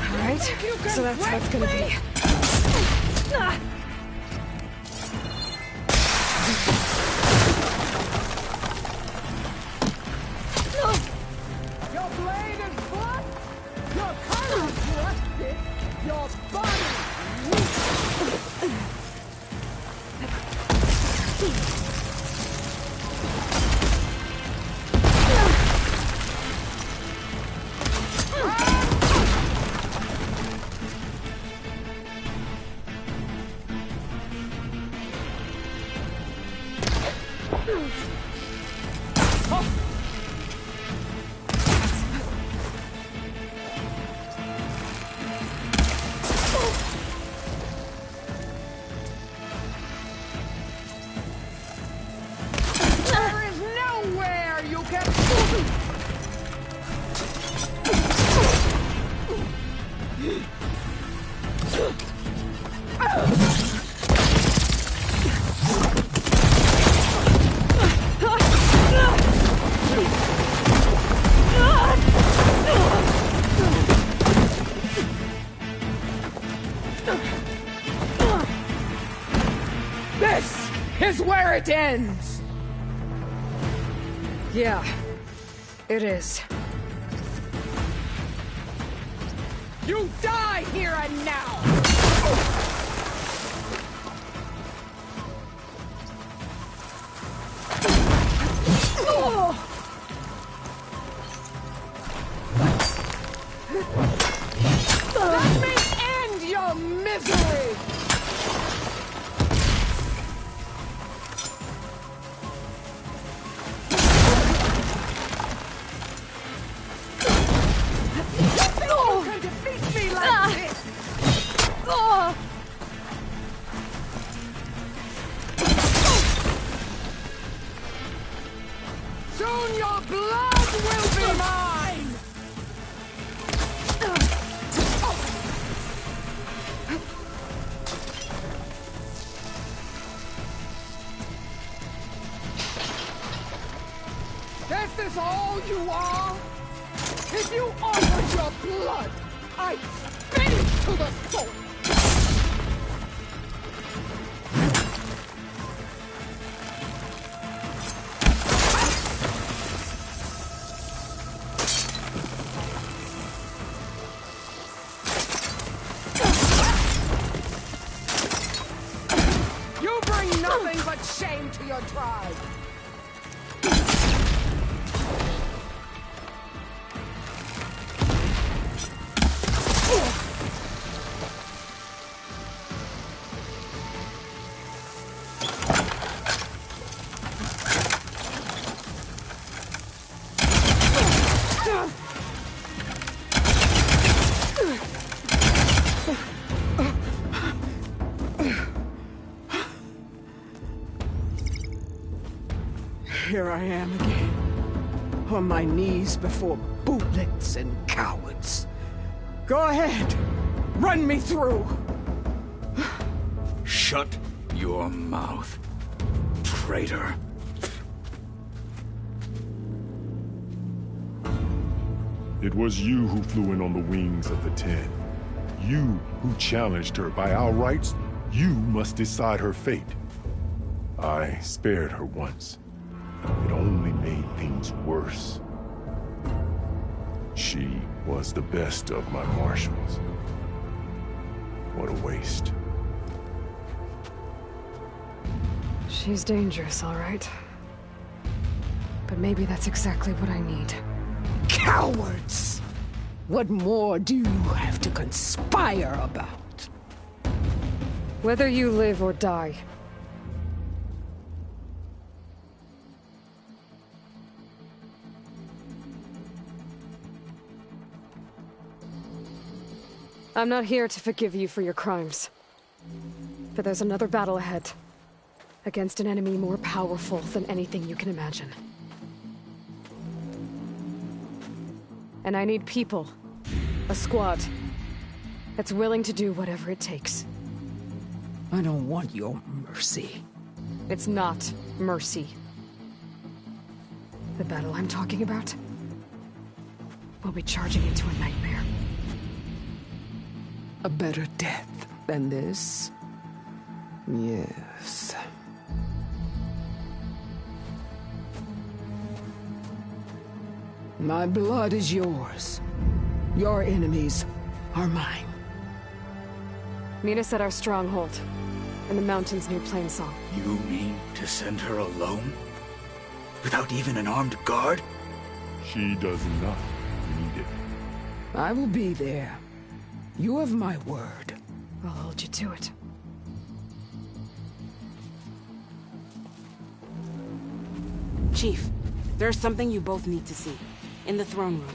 Alright, so that's how it's gonna be. Your blade is blunt, your courage rusted, your body weak. There is nowhere you can... where it ends! Yeah, it is. You die here and now! Let me end your misery! You can defeat me like this! Soon your blood will be mine! This is all you are? If you offered your blood, I'd spit it to the soul! You bring nothing but shame to your tribe! Here I am again, on my knees before bootlets and cowards. Go ahead, run me through. Shut your mouth, traitor. It was you who flew in on the wings of the 10. You who challenged her. By our rights, you must decide her fate. I spared her once. It only made things worse. She was the best of my marshals. What a waste. She's dangerous, all right. But maybe that's exactly what I need. Cowards! What more do you have to conspire about? Whether you live or die. I'm not here to forgive you for your crimes. But there's another battle ahead. Against an enemy more powerful than anything you can imagine. And I need people. A squad. That's willing to do whatever it takes. I don't want your mercy. It's not mercy. The battle I'm talking about will be charging into a nightmare. A better death than this? Yes. My blood is yours. Your enemies are mine. Meet us at our stronghold, in the mountains near Plainsong. You mean to send her alone? Without even an armed guard? She does not need it. I will be there. You have my word. I'll hold you to it. Chief, there's something you both need to see. In the throne room.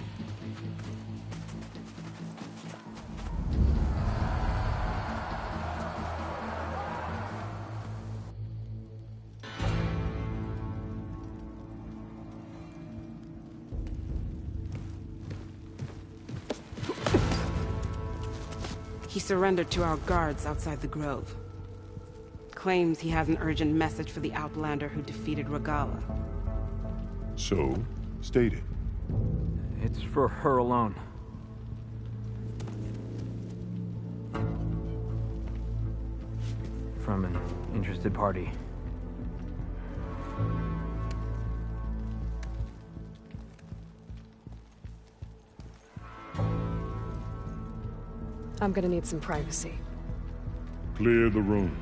He surrendered to our guards outside the grove. Claims he has an urgent message for the Outlander who defeated Regala. So, state it. It's for her alone. From an interested party. I'm gonna need some privacy. Clear the room.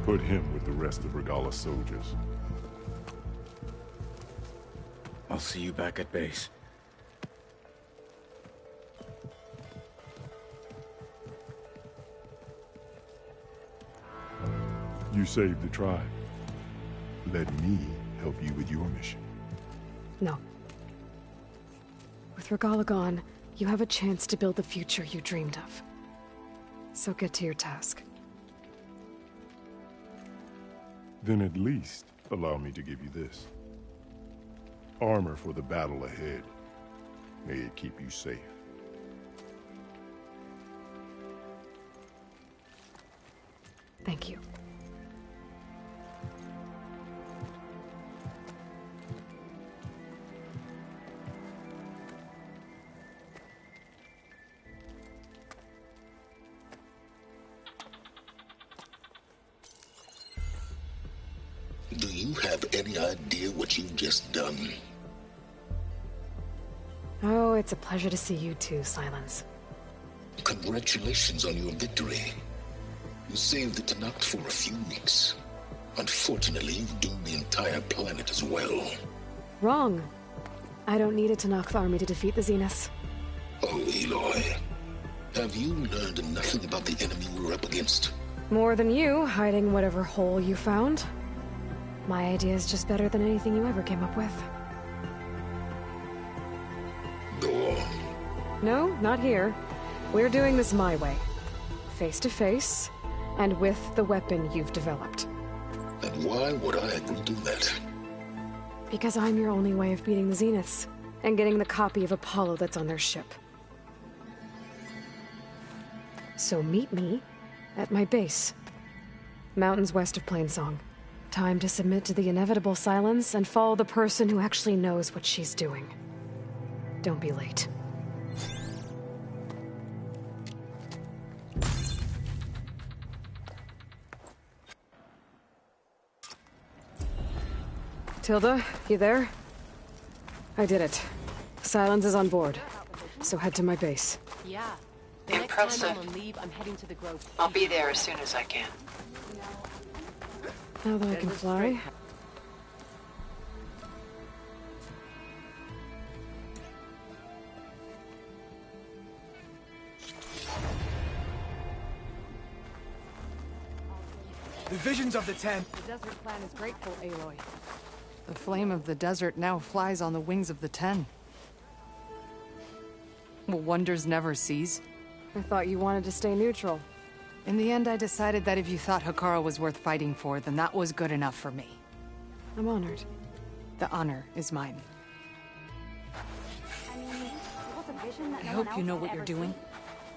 Put him with the rest of Regala's soldiers. I'll see you back at base. You saved the tribe. Let me help you with your mission. No. With Regala gone, you have a chance to build the future you dreamed of. So get to your task. Then at least allow me to give you this. Armor for the battle ahead. May it keep you safe. Thank you. Do you have any idea what you've just done? Oh, it's a pleasure to see you too, Silence. Congratulations on your victory. You saved the Tanakh for a few weeks. Unfortunately, you've doomed the entire planet as well. Wrong. I don't need a Tanakh army to defeat the Zeniths. Oh, Aloy. Have you learned nothing about the enemy we're up against? More than you, hiding whatever hole you found. My idea is just better than anything you ever came up with. Go on. No, not here. We're doing this my way. Face to face, and with the weapon you've developed. And why would I agree to that? Because I'm your only way of beating the Zeniths, and getting the copy of Apollo that's on their ship. So meet me at my base. Mountains west of Plainsong. Time to submit to the inevitable silence and follow the person who actually knows what she's doing. Don't be late. Tilda, you there? I did it. Silence is on board. So head to my base. Yeah. The next time I'm on leave, I'm heading to the Grove. I'll be there as soon as I can. Now that I can fly. The visions of the Ten. The desert plan is grateful, Aloy. The flame of the desert now flies on the wings of the Ten. Will wonders never cease? I thought you wanted to stay neutral. In the end, I decided that if you thought Hekara was worth fighting for, then that was good enough for me. I'm honored. The honor is mine. I hope you know what you're doing.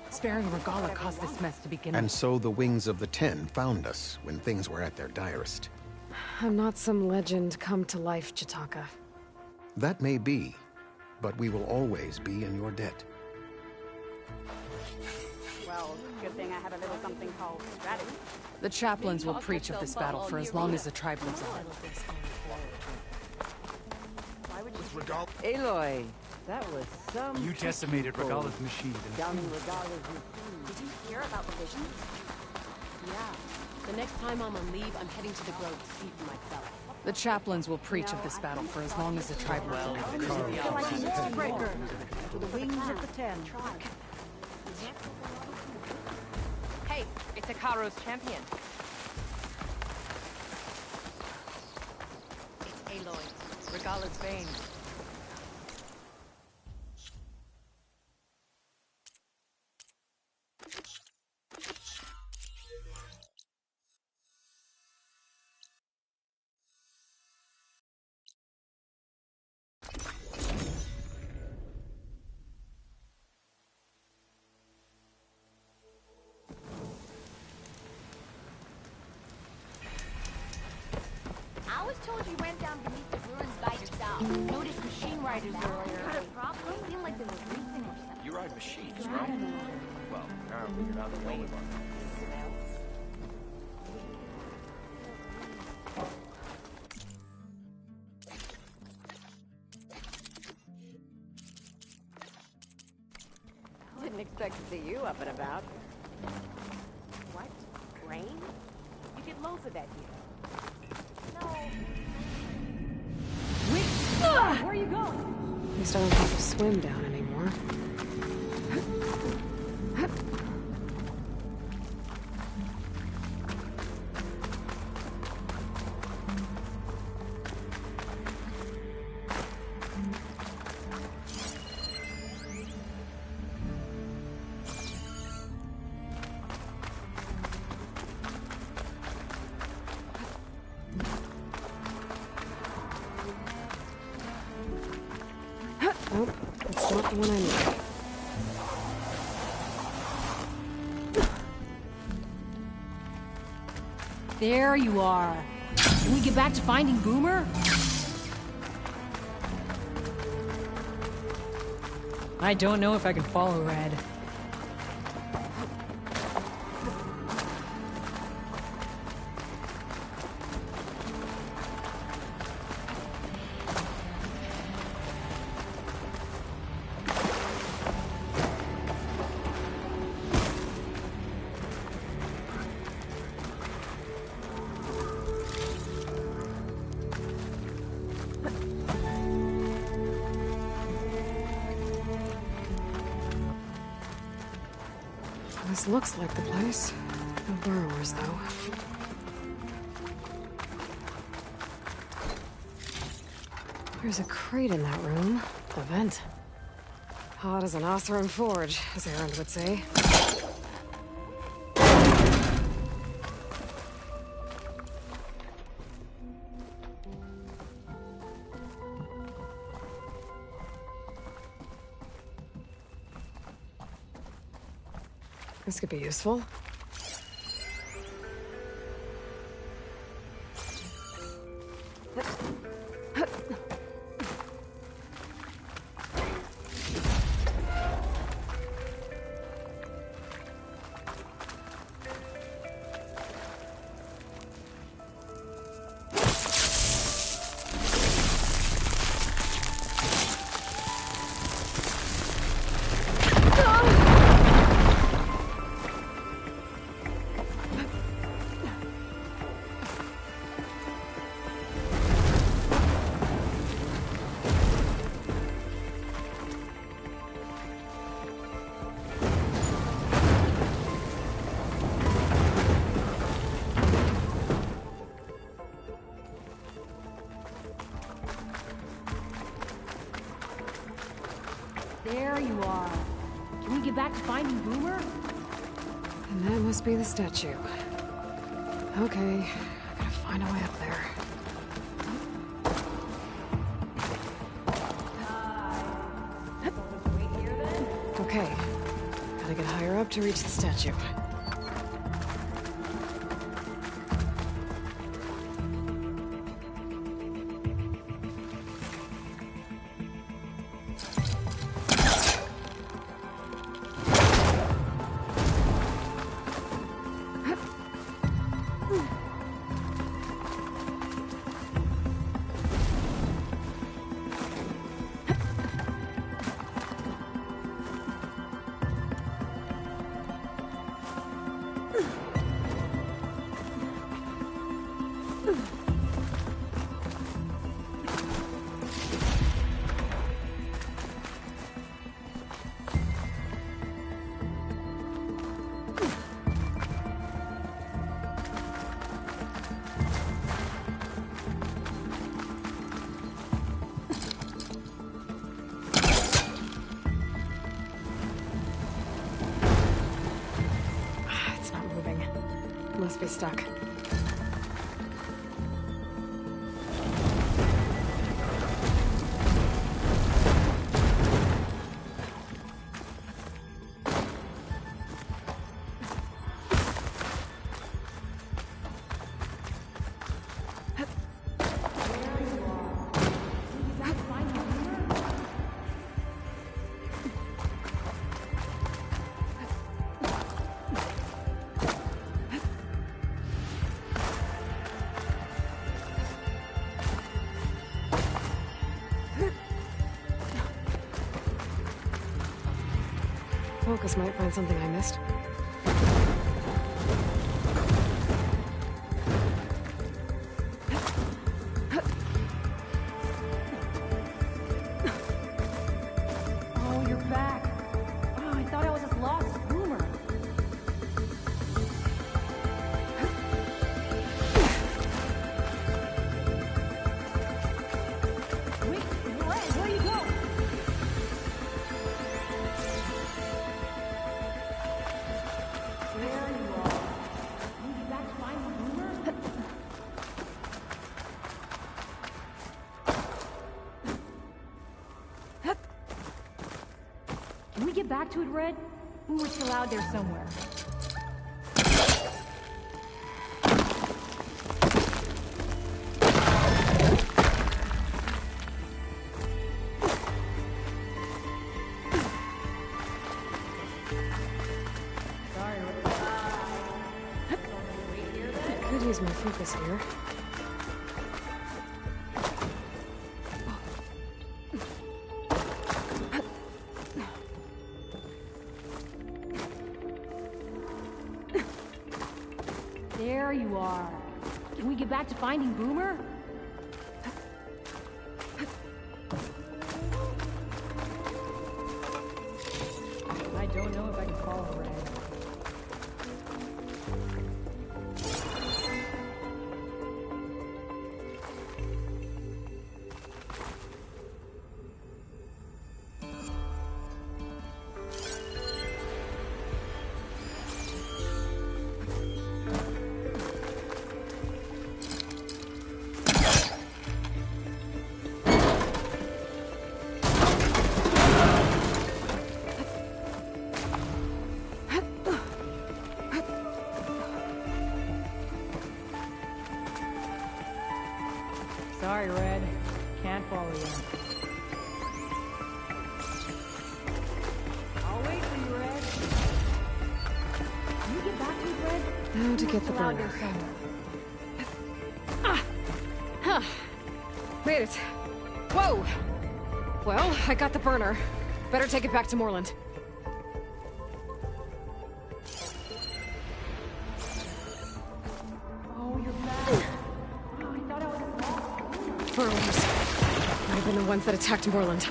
Sparing Regala caused this mess to begin with. And so the Wings of the Ten found us when things were at their direst. I'm not some legend come to life, Jataka. That may be, but we will always be in your debt. Well, good thing I have a little something called strategy. The chaplains will preach of this battle for as long as the tribe lives on. Aloy, that was some... You decimated Regala's machine. Down in Regala's machine. Did you hear about the vision? Yeah. The next time I'm on leave, I'm heading to the Grove to see for myself. The chaplains will preach of this battle for as long as the tribe lives on. Breaker to the Wings of the Ten. Hey, it's Hekaro's champion. It's Aloy, Regala's Bane. I was told you went down beneath the ruins by yourself. Noticed machine riders earlier. Had a problem? Seemed like there was racing or something. You ride machines, right? Well, apparently you're not the only one. Didn't expect to see you up and about. What? Rain? You get loads of that here. Where are you going? At least I don't have to swim down anymore. Nope, that's not the one I need. There you are. Can we get back to finding Boomer? I don't know if I can follow Red. This looks like the place. No burrowers, though. There's a crate in that room. A vent. Hot as an Oseram forge, as Erend would say. This could be useful. There you are. Can we get back to finding Boomer? And that must be the statue. Okay, I gotta find a way up there. Okay, gotta get higher up to reach the statue. Must be stuck. Focus might find something I missed. Oh, you're back. Oh, I thought I was just lost as Boomer. Wait, where you go? There you are. You get back to finding Boomer? Can we get back to it, Red? Boomer's still out there somewhere. Sorry, Red. I could use my focus here. There you are. Can we get back to finding Boomer? I don't know if I can follow Red. Sorry, Red. Can't follow you. I'll wait for you, Red. Can you get back to it, Red? Now to get the Still out burner. there somewhere. Huh. Made it. Whoa! Well, I got the burner. Better take it back to Moreland. Oh, you're back. Oh, I thought I was lost. Burrows. Might have been the ones that attacked Moreland.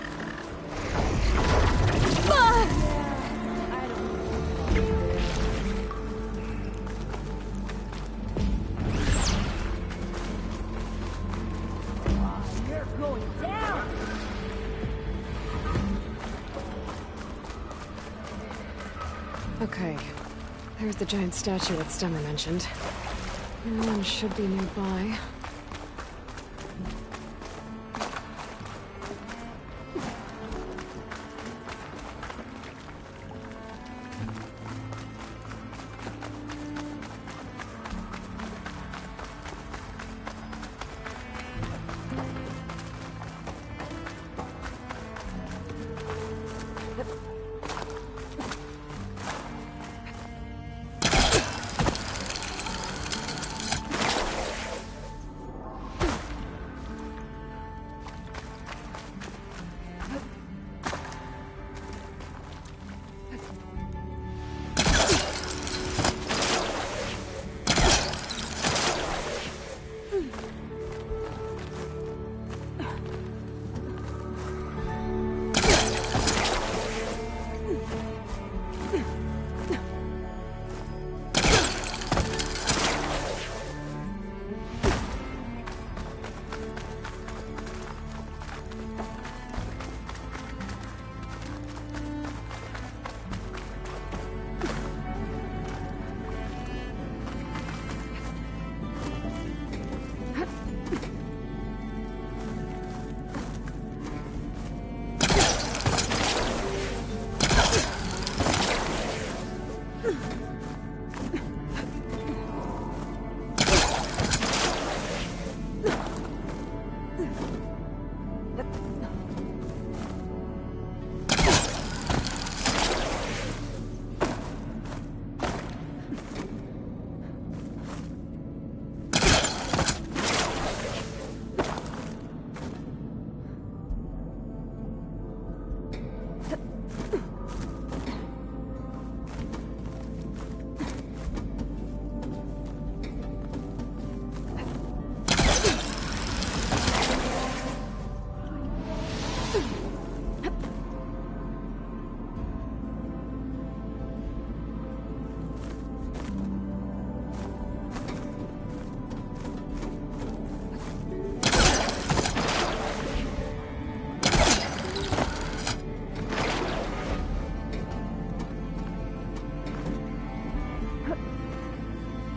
You're going down. Okay. There's the giant statue that Stemmer mentioned. One should be nearby.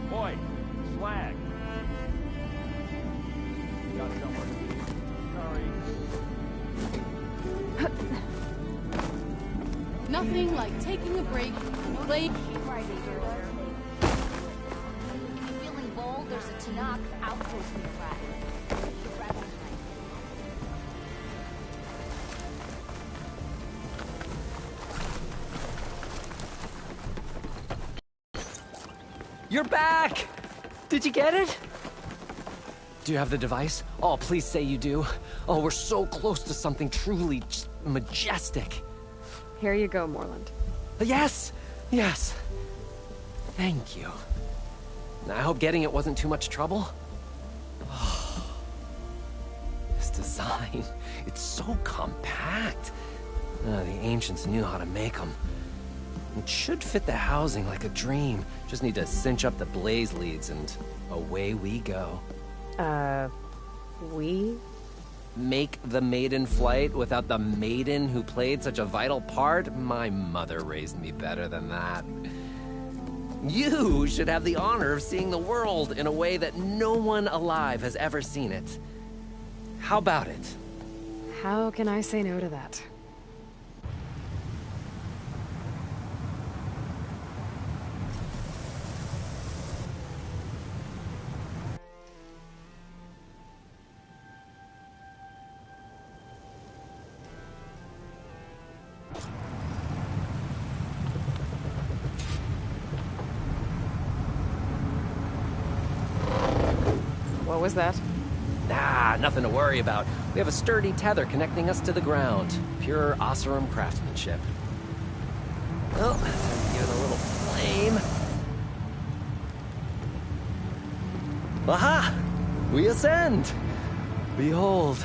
Boy, swag. Got somewhere to be. Sorry. Nothing like taking a break, playing. Feeling bold, there's a Tanakh outpost nearby. You're back! Did you get it? Do you have the device? Oh, please say you do. Oh, we're so close to something truly just majestic. Here you go, Moreland. Yes! Yes! Thank you. I hope getting it wasn't too much trouble. Oh, this design, it's so compact. The ancients knew how to make them. It should fit the housing like a dream. Just need to cinch up the blaze leads and away we go. We? Make the maiden flight without the maiden who played such a vital part? My mother raised me better than that. You should have the honor of seeing the world in a way that no one alive has ever seen it. How about it? How can I say no to that? What was that? Nah, nothing to worry about. We have a sturdy tether connecting us to the ground. Pure Oseram craftsmanship. Well, give it a little flame. Aha! We ascend! Behold,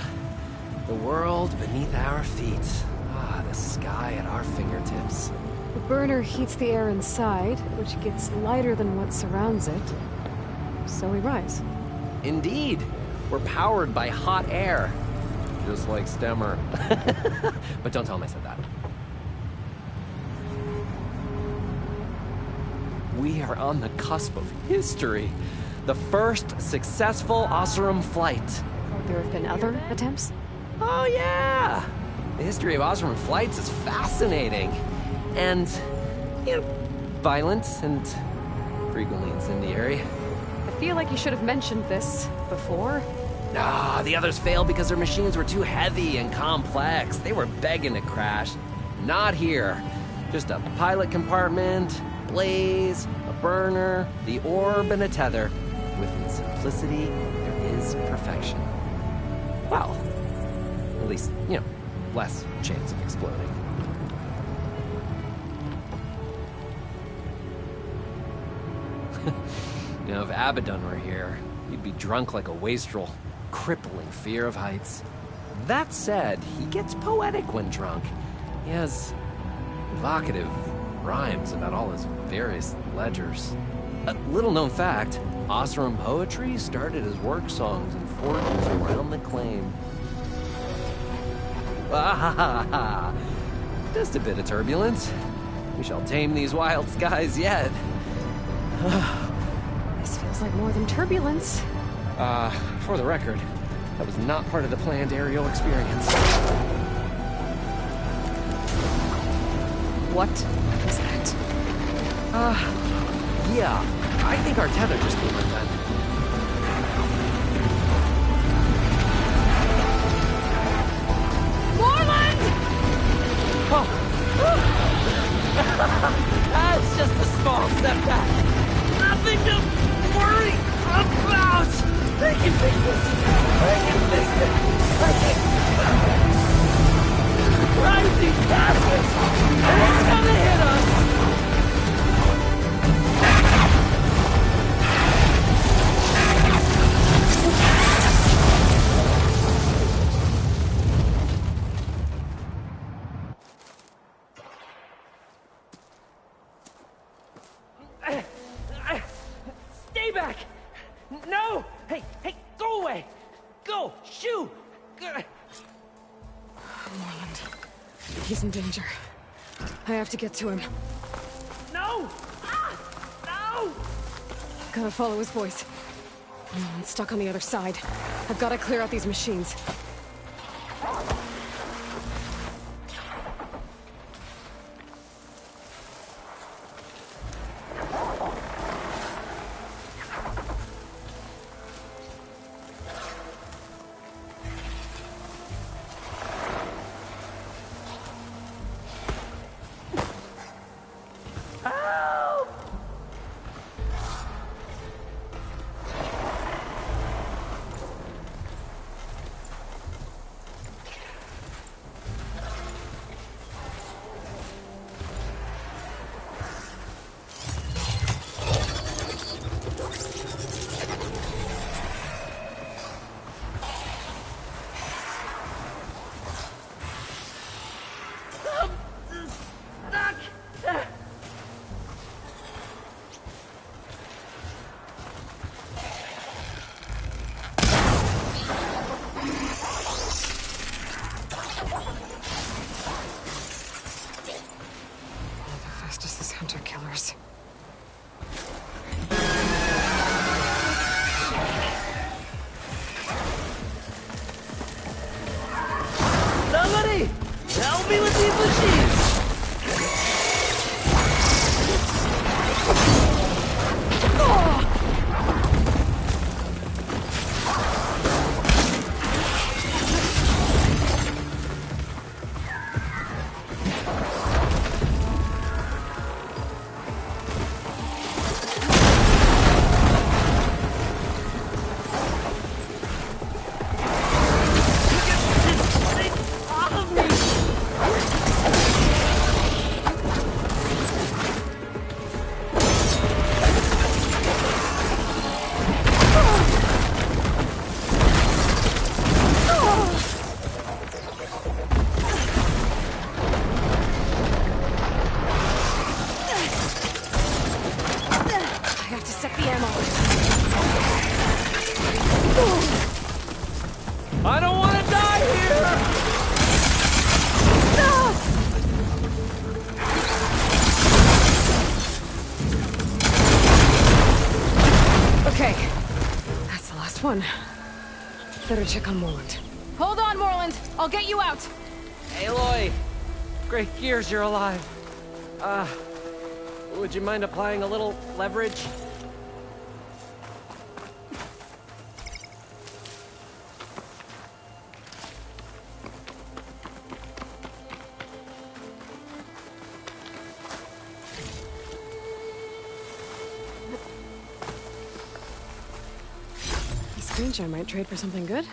the world beneath our feet. Ah, the sky at our fingertips. The burner heats the air inside, which gets lighter than what surrounds it. So we rise. Indeed. We're powered by hot air. Just like Stemmer. But don't tell him I said that. We are on the cusp of history. The first successful Oseram flight. There have been other attempts? Oh yeah! The history of Oseram flights is fascinating. And, you know, violent and frequently incendiary. I feel like you should have mentioned this before. Nah, the others failed because their machines were too heavy and complex. They were begging to crash. Not here. Just a pilot compartment, blaze, a burner, the orb, and a tether. Within simplicity, there is perfection. Well, at least, you know, less chance of exploding. You know, if Abaddon were here, he'd be drunk like a wastrel, crippling fear of heights. That said, he gets poetic when drunk. He has evocative rhymes about all his various ledgers. A little-known fact, Oseram poetry started as work songs in forges around the claim. Ah, just a bit of turbulence. We shall tame these wild skies yet. This feels like more than turbulence. For the record, that was not part of the planned aerial experience. What is that? Yeah, I think our tether just came undone. Moreland! Oh! That's just a small setback. Nothing to worry about. I can fix this. I can fix it. I can. Rising gases, and it's gonna hit us. He's in danger. I have to get to him. No! Ah! No! Gotta follow his voice. I'm stuck on the other side. I've gotta clear out these machines. Hunter-killers. Somebody! Help me with these machines! I don't want to die here! Okay, that's the last one. Better check on Morland. Hold on, Morland. I'll get you out. Aloy! Great gears you're alive. Would you mind applying a little leverage? Screenshot I might trade for something good.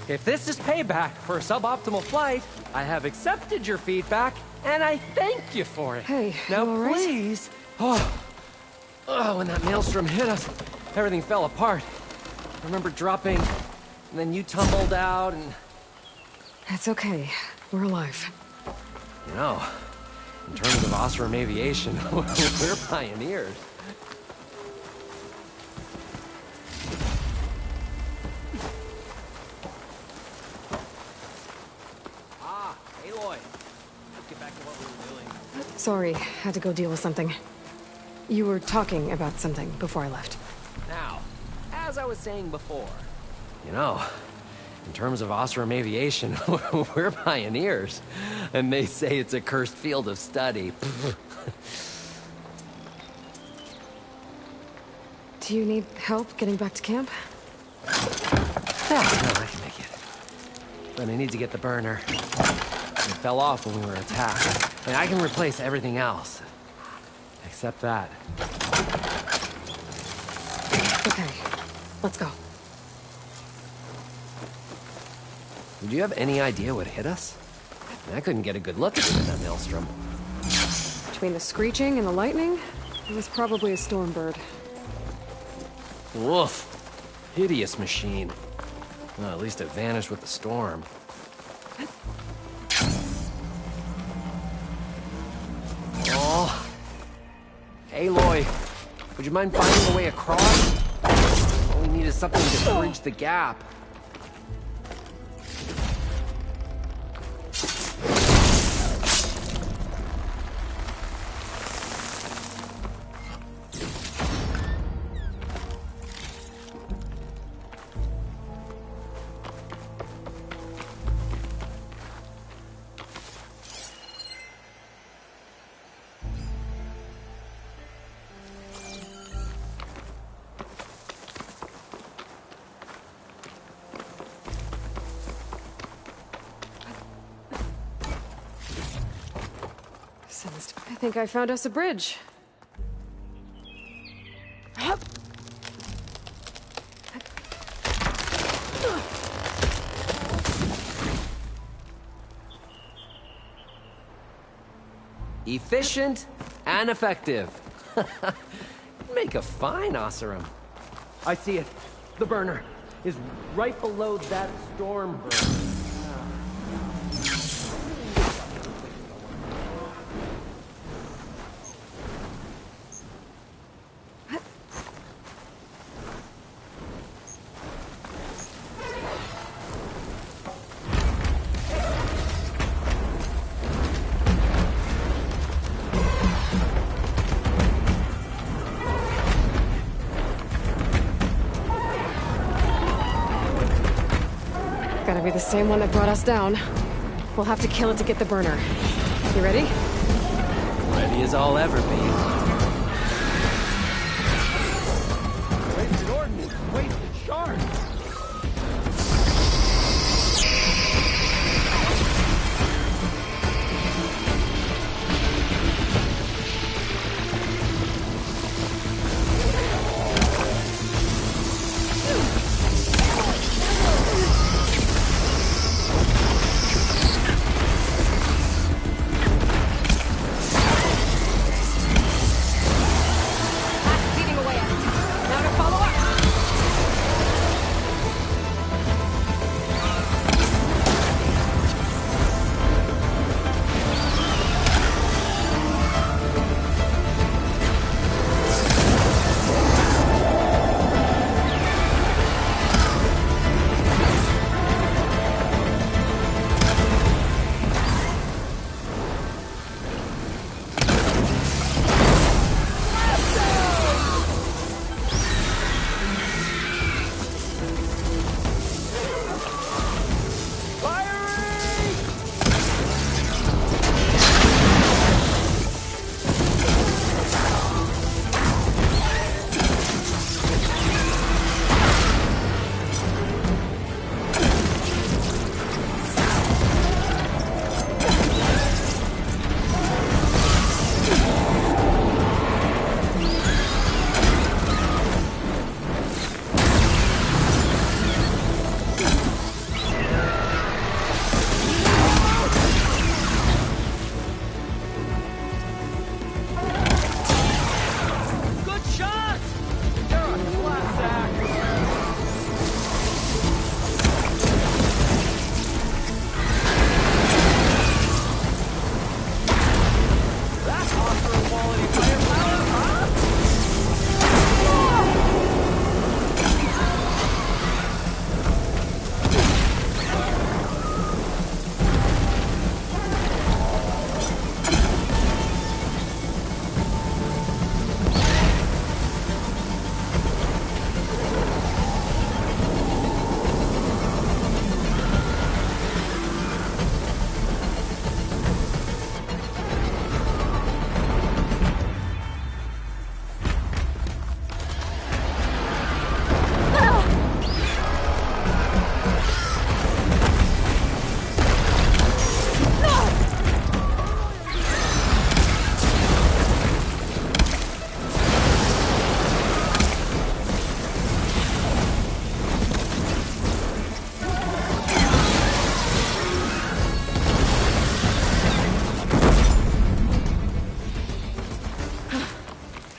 If this is payback for a suboptimal flight, I have accepted your feedback, and I thank you for it. Hey, now you all right? please. Oh, when that maelstrom hit us, everything fell apart. I remember dropping, and then you tumbled out, and... It's okay. We're alive. You know, in terms of Osram aviation, we're pioneers. Aloy, let's get back to what we were doing. Sorry, had to go deal with something. You were talking about something before I left. Now, as I was saying before, you know, in terms of Osram aviation, we're pioneers. And they say it's a cursed field of study. Do you need help getting back to camp? No, I can make it. But I need to get the burner. It fell off when we were attacked. And I can replace everything else. Except that. Okay, let's go. Did you have any idea what hit us? I couldn't get a good look at it in that maelstrom. Between the screeching and the lightning, it was probably a storm bird. Woof. Hideous machine. Well, at least it vanished with the storm. Oh. Aloy, would you mind finding a way across? All we need is something to bridge the gap. Sensed. I think I found us a bridge. Hup. Efficient and effective. Make a fine Oseram. I see it. The burner is right below that storm burner. Gotta be the same one that brought us down. We'll have to kill it to get the burner. You ready? Ready as I'll ever be. Wasted ordnance, wasted shards.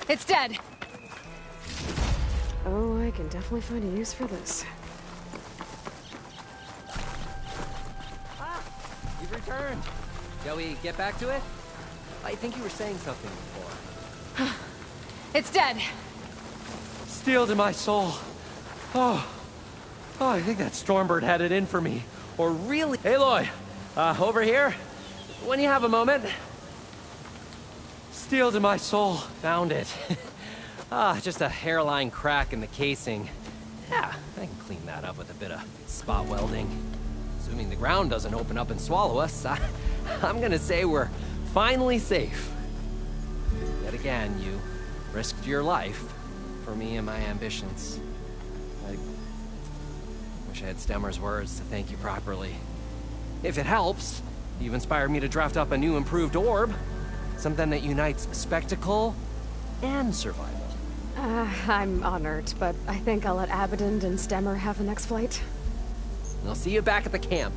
It's dead! Oh, I can definitely find a use for this. Ah, you've returned. Shall we get back to it? I think you were saying something before. It's dead! Steel to my soul. Oh, I think that Stormbird had it in for me. Or really... Aloy, over here. When you have a moment. Steel to my soul. Found it. Just a hairline crack in the casing. Yeah, I can clean that up with a bit of spot welding. Assuming the ground doesn't open up and swallow us, I'm gonna say we're finally safe. Yet again, you risked your life for me and my ambitions. I wish I had Stemmer's words to thank you properly. If it helps, you've inspired me to draft up a new improved orb. Something that unites spectacle and survival. I'm honored, but I think I'll let Abaddon and Stemmer have the next flight. I'll see you back at the camp.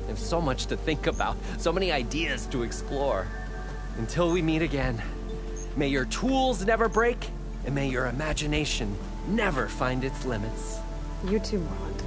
There's so much to think about, so many ideas to explore. Until we meet again, may your tools never break, and may your imagination never find its limits. You too, Morland.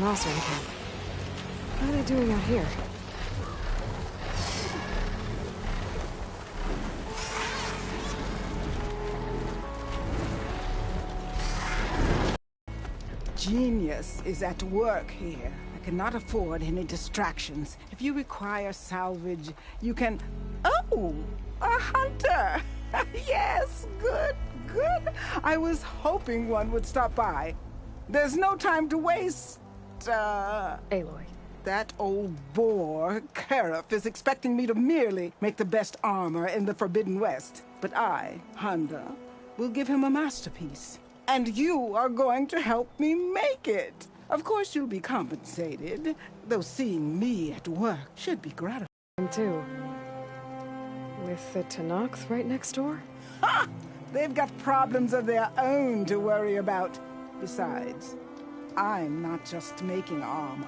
an Osram camp. What are they doing out here? Genius is at work here. I cannot afford any distractions. If you require salvage, you can... Oh! A hunter! Yes, good, good. I was hoping one would stop by. There's no time to waste, Aloy. That old boar, Karif, is expecting me to merely make the best armor in the Forbidden West. But I, Honda, will give him a masterpiece. And you are going to help me make it. Of course you'll be compensated, though seeing me at work should be gratifying. Too. With the Tenakth right next door? Ha! They've got problems of their own to worry about. Besides, I'm not just making armor.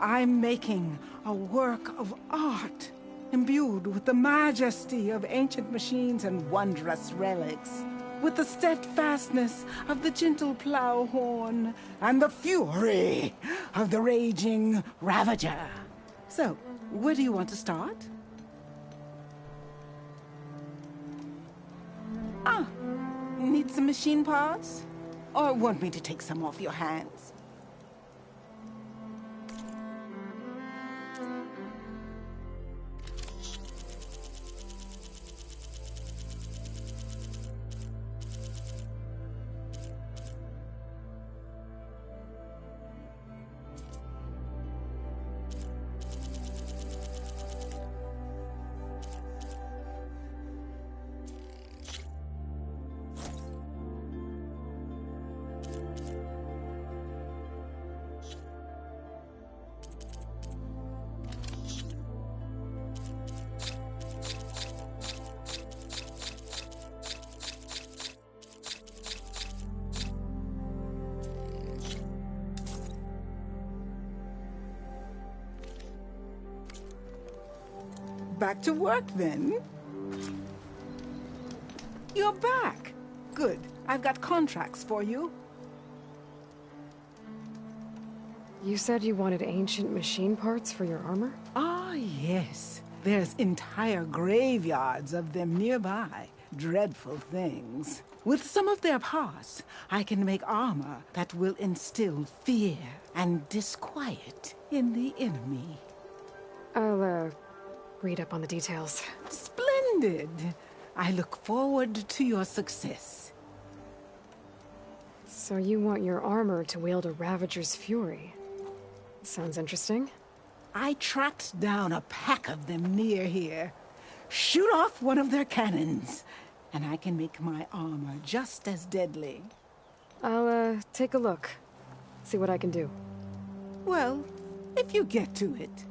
I'm making a work of art, imbued with the majesty of ancient machines and wondrous relics, with the steadfastness of the gentle plow horn and the fury of the raging Ravager. So, where do you want to start? Ah, need some machine parts? Or want me to take some off your hands? Back to work, then. You're back. Good. I've got contracts for you. You said you wanted ancient machine parts for your armor? Ah, yes. There's entire graveyards of them nearby. Dreadful things. With some of their parts, I can make armor that will instill fear and disquiet in the enemy. I'll, read up on the details. Splendid! I look forward to your success. So you want your armor to wield a Ravager's fury? Sounds interesting. I tracked down a pack of them near here. Shoot off one of their cannons, and I can make my armor just as deadly. I'll, take a look. See what I can do. Well, if you get to it,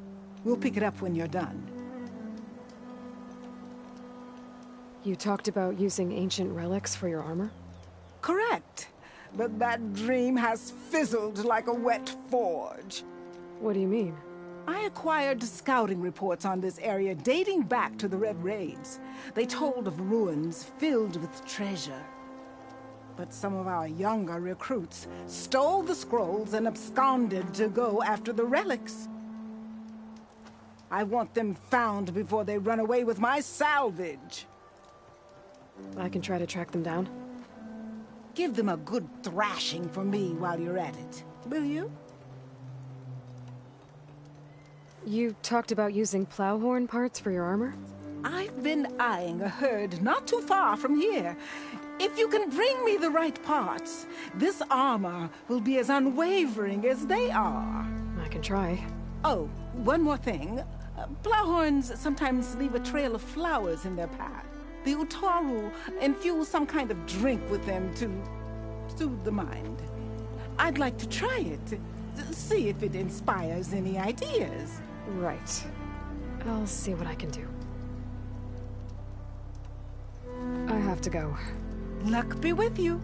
we'll pick it up when you're done. You talked about using ancient relics for your armor? Correct. But that dream has fizzled like a wet forge. What do you mean? I acquired scouting reports on this area dating back to the Red Raids. They told of ruins filled with treasure. But some of our younger recruits stole the scrolls and absconded to go after the relics. I want them found before they run away with my salvage. I can try to track them down. Give them a good thrashing for me while you're at it, will you? You talked about using plowhorn parts for your armor? I've been eyeing a herd not too far from here. If you can bring me the right parts, this armor will be as unwavering as they are. I can try. Oh, one more thing. Plowhorns sometimes leave a trail of flowers in their path. The Utaru infuse some kind of drink with them to soothe the mind. I'd like to try it, see if it inspires any ideas. Right. I'll see what I can do. I have to go. Luck be with you.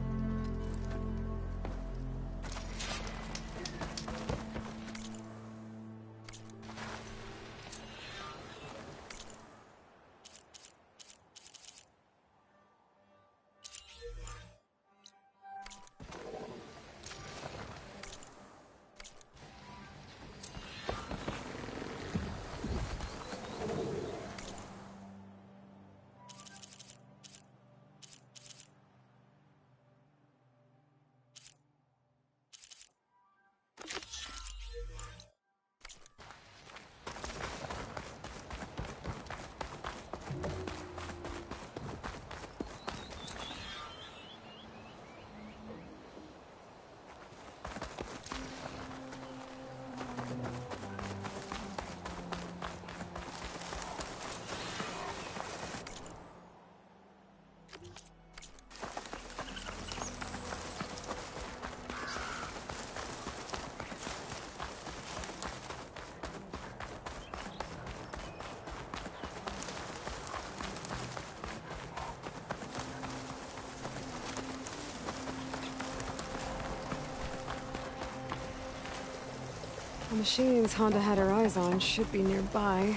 machines Honda had her eyes on should be nearby.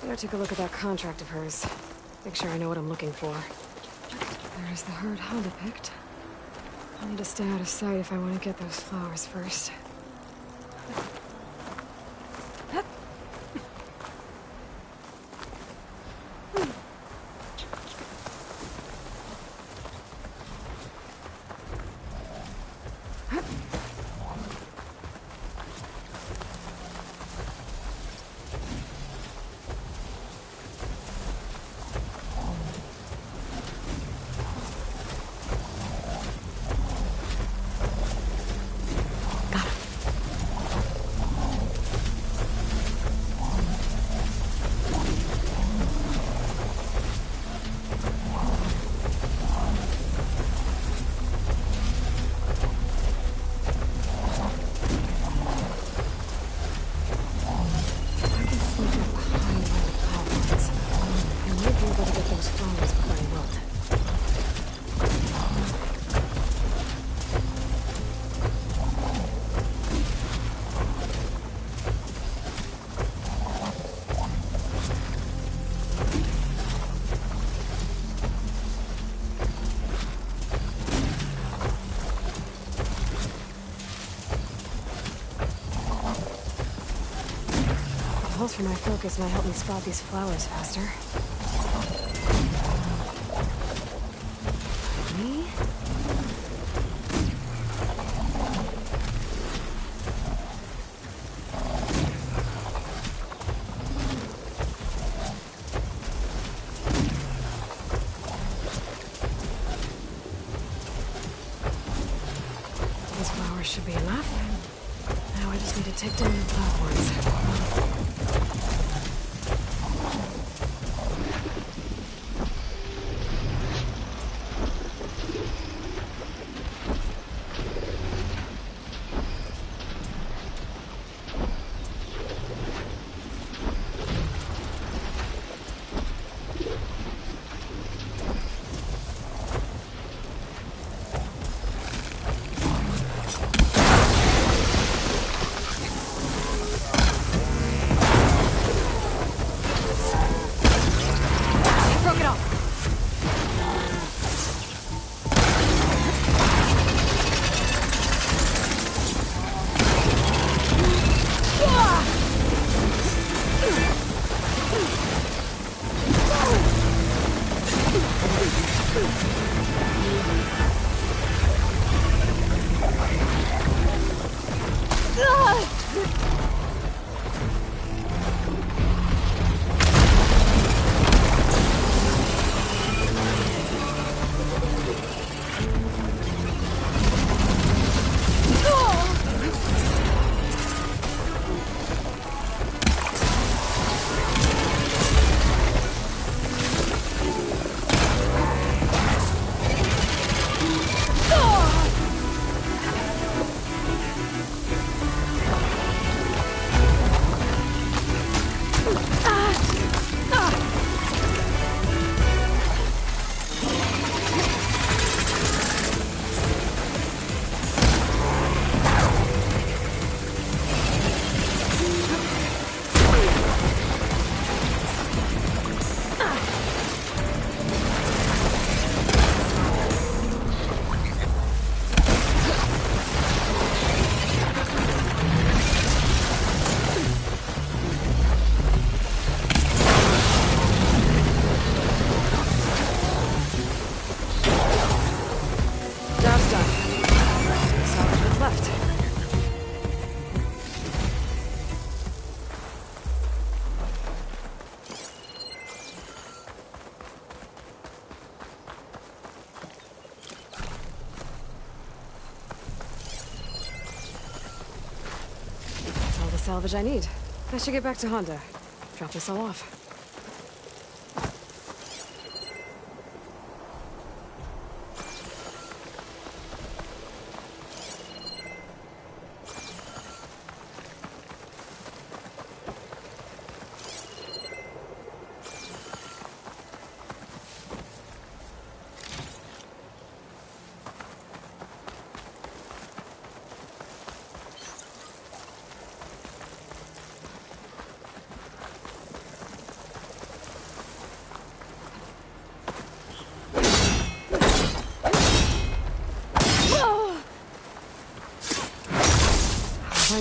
Better take a look at that contract of hers. Make sure I know what I'm looking for. There's the herd Honda picked. I need to stay out of sight if I want to get those flowers first. For my focus might help me spot these flowers faster. Me? These flowers should be enough. Now I just need to take down the black ones. Salvage I need. I should get back to Honda. Drop this all off.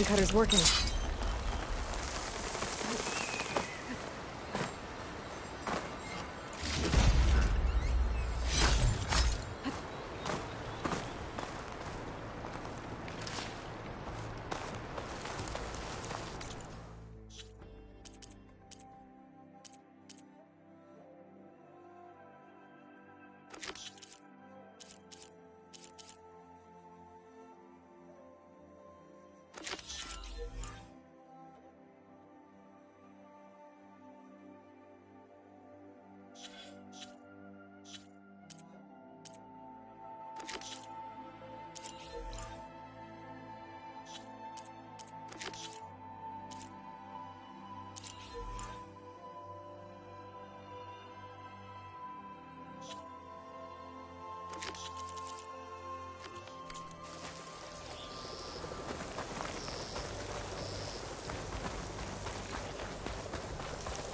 drone cutter's working.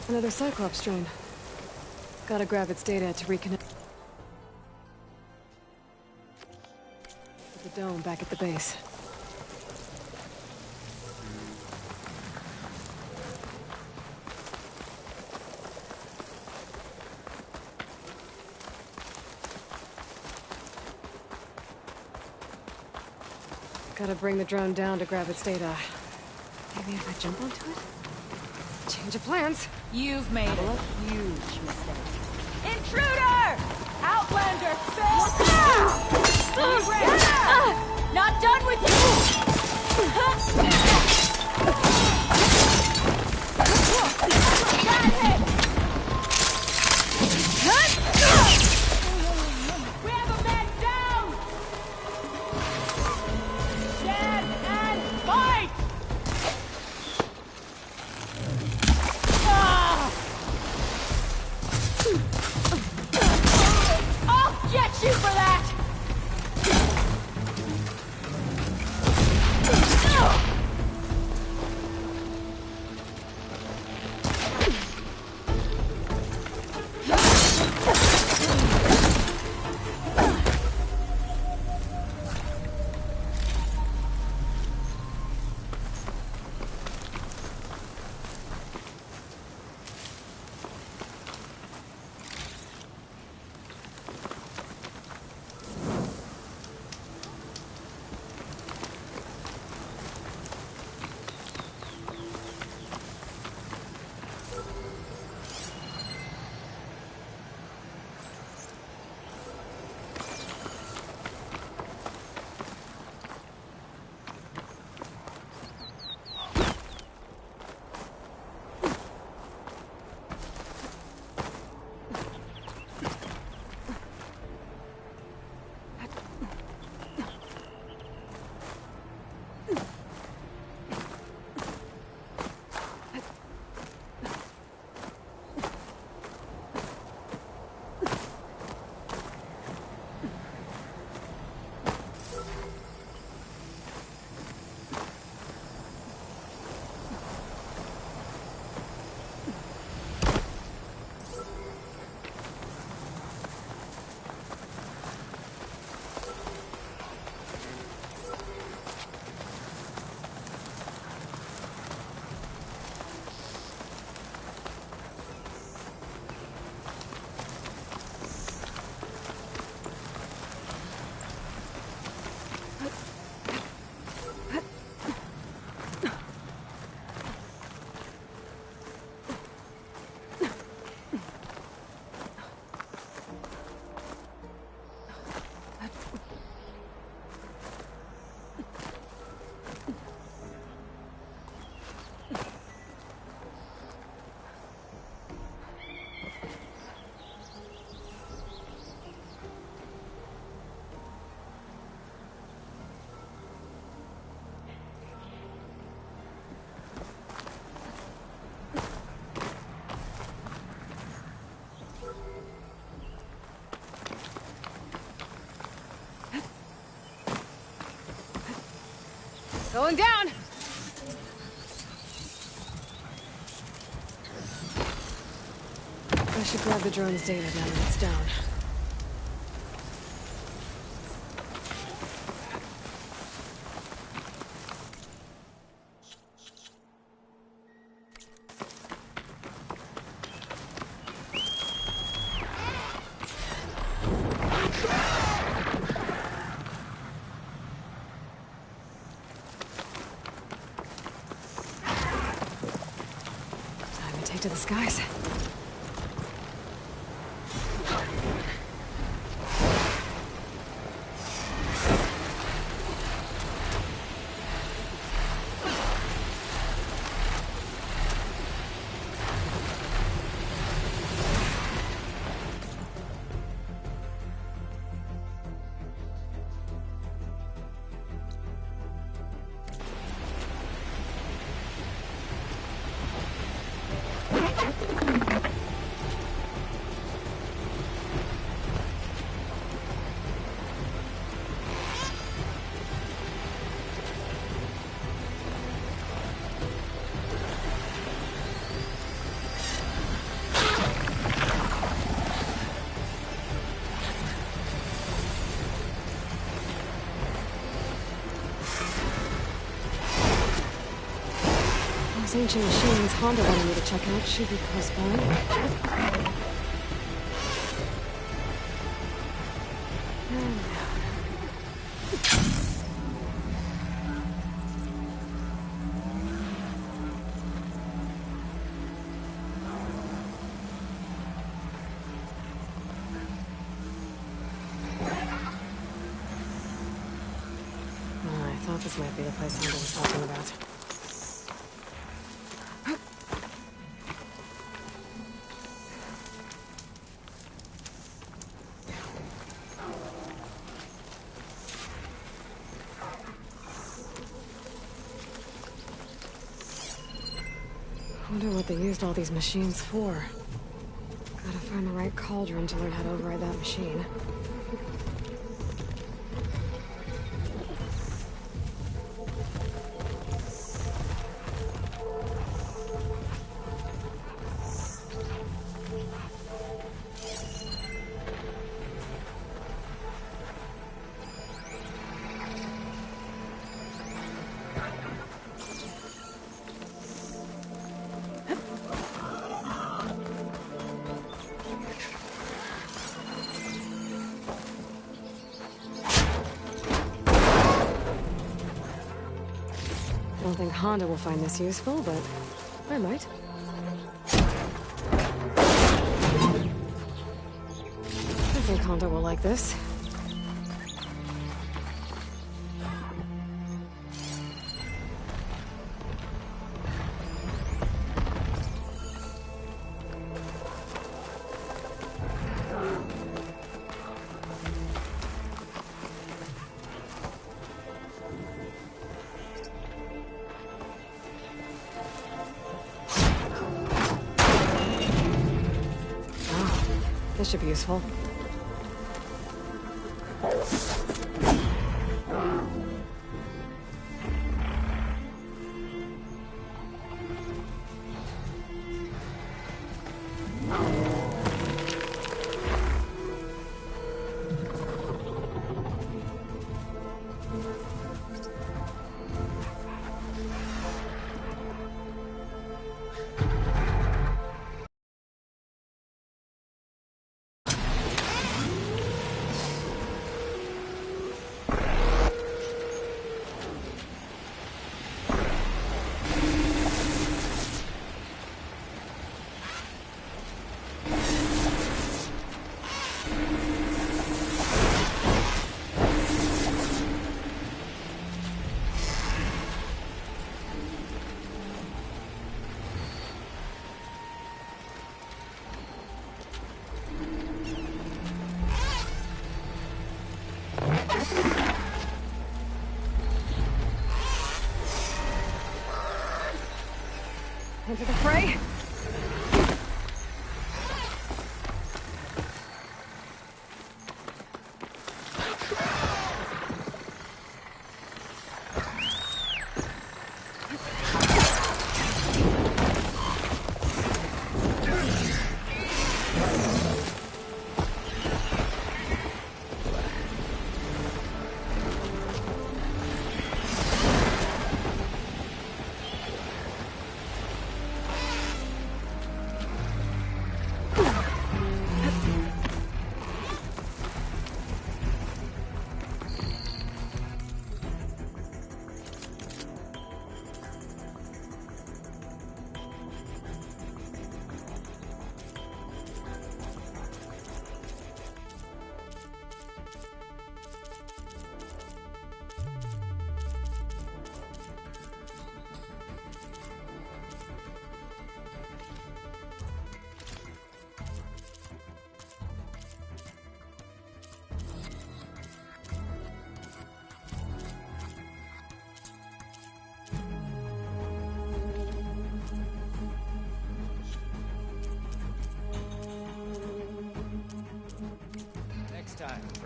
Another Cyclops drone. Gotta grab its data to reconnect with the dome back at the base. Gotta bring the drone down to grab its data. Maybe if I jump onto it? Change of plans. You've made a huge mistake. Intruder! Outlander! Not done with you! We have a man down! Stand and fight! I'll get you for that! Going down! I should grab the drone's data now that it's down. to the skies. Those ancient machines Honda wanted me to check out should be close by. I thought this might be the place Honda was talking about. Wonder what they used all these machines for. Gotta find the right cauldron to learn how to override that machine. I don't think Honda will find this useful, but I might. I think Honda will like this. This should be useful. Into the fray?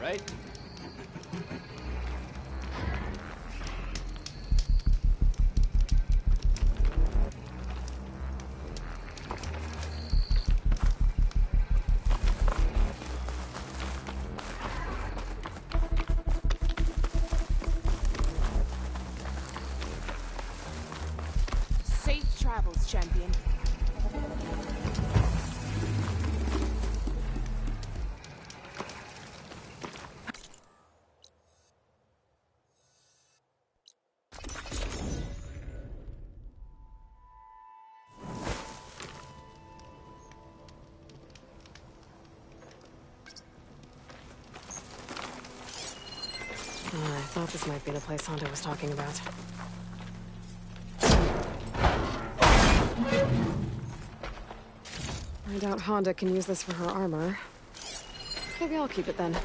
right? Safe travels, champion. I thought this might be the place Honda was talking about. I doubt Honda can use this for her armor. Maybe I'll keep it then.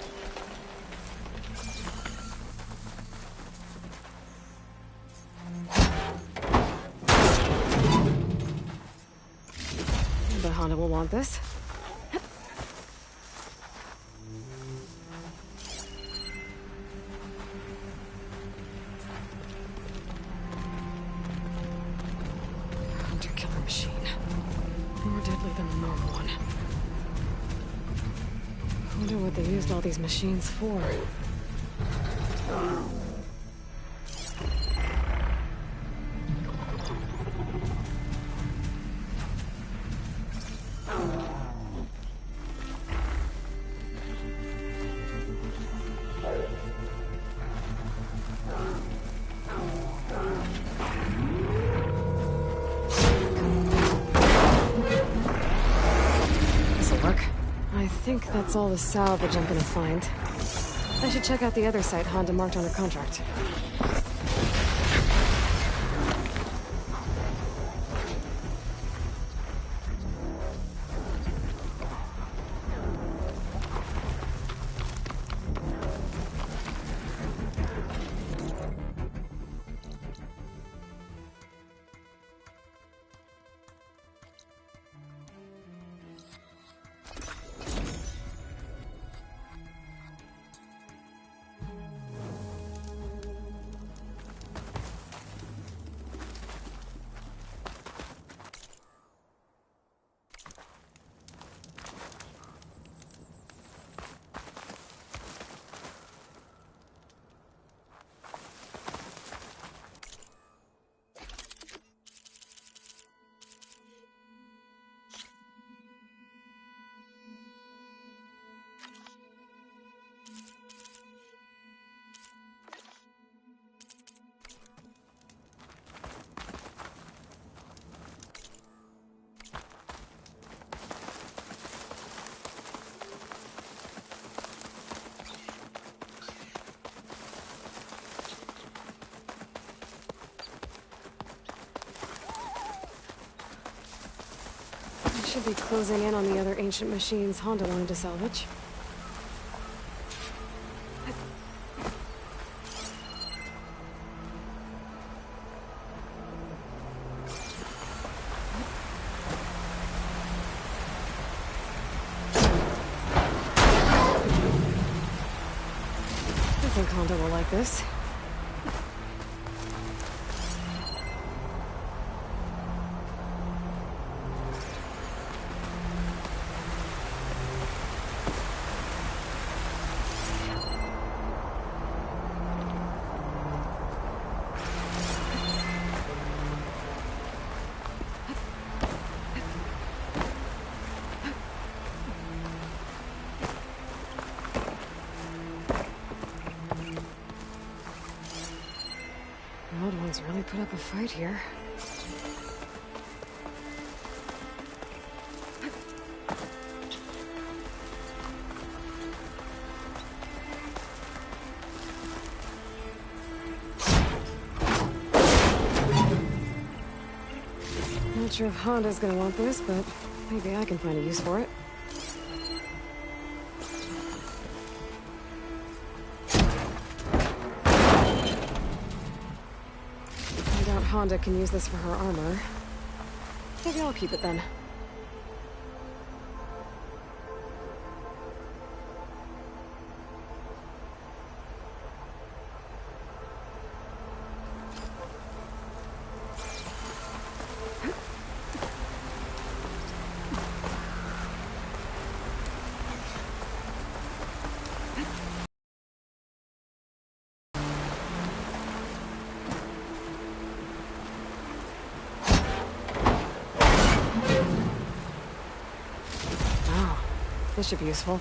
But Honda will want this. Hunter-killer machine. More deadly than the normal one. I wonder what they used all these machines for. This'll work. I think that's all the salvage I'm gonna find. I should check out the other site Honda marked on her contract. Should be closing in on the other ancient machines Honda wanted to salvage. I think Honda will like this. The old ones really put up a fight here. Not sure if Honda's gonna want this, but maybe I can find a use for it. I doubt Honda can use this for her armor. Maybe I'll keep it then. This should be useful.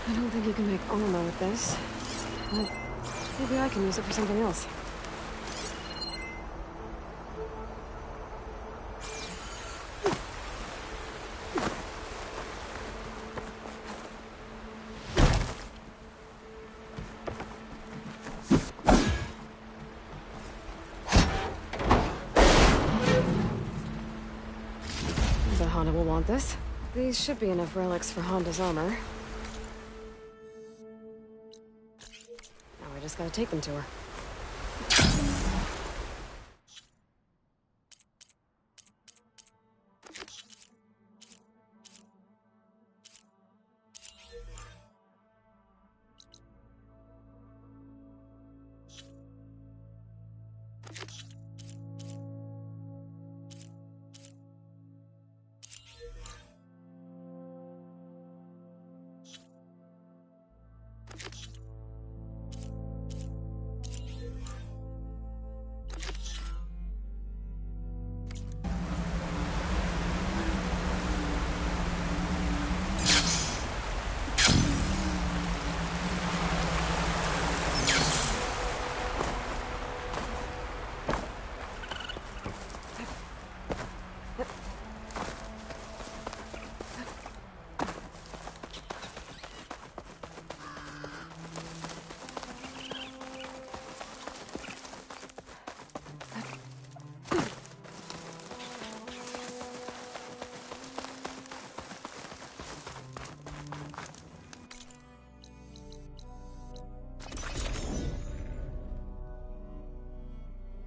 I don't think you can make armor with this, but maybe I can use it for something else. But Honda will want this. These should be enough relics for Honda's armor. I just gotta take them to her.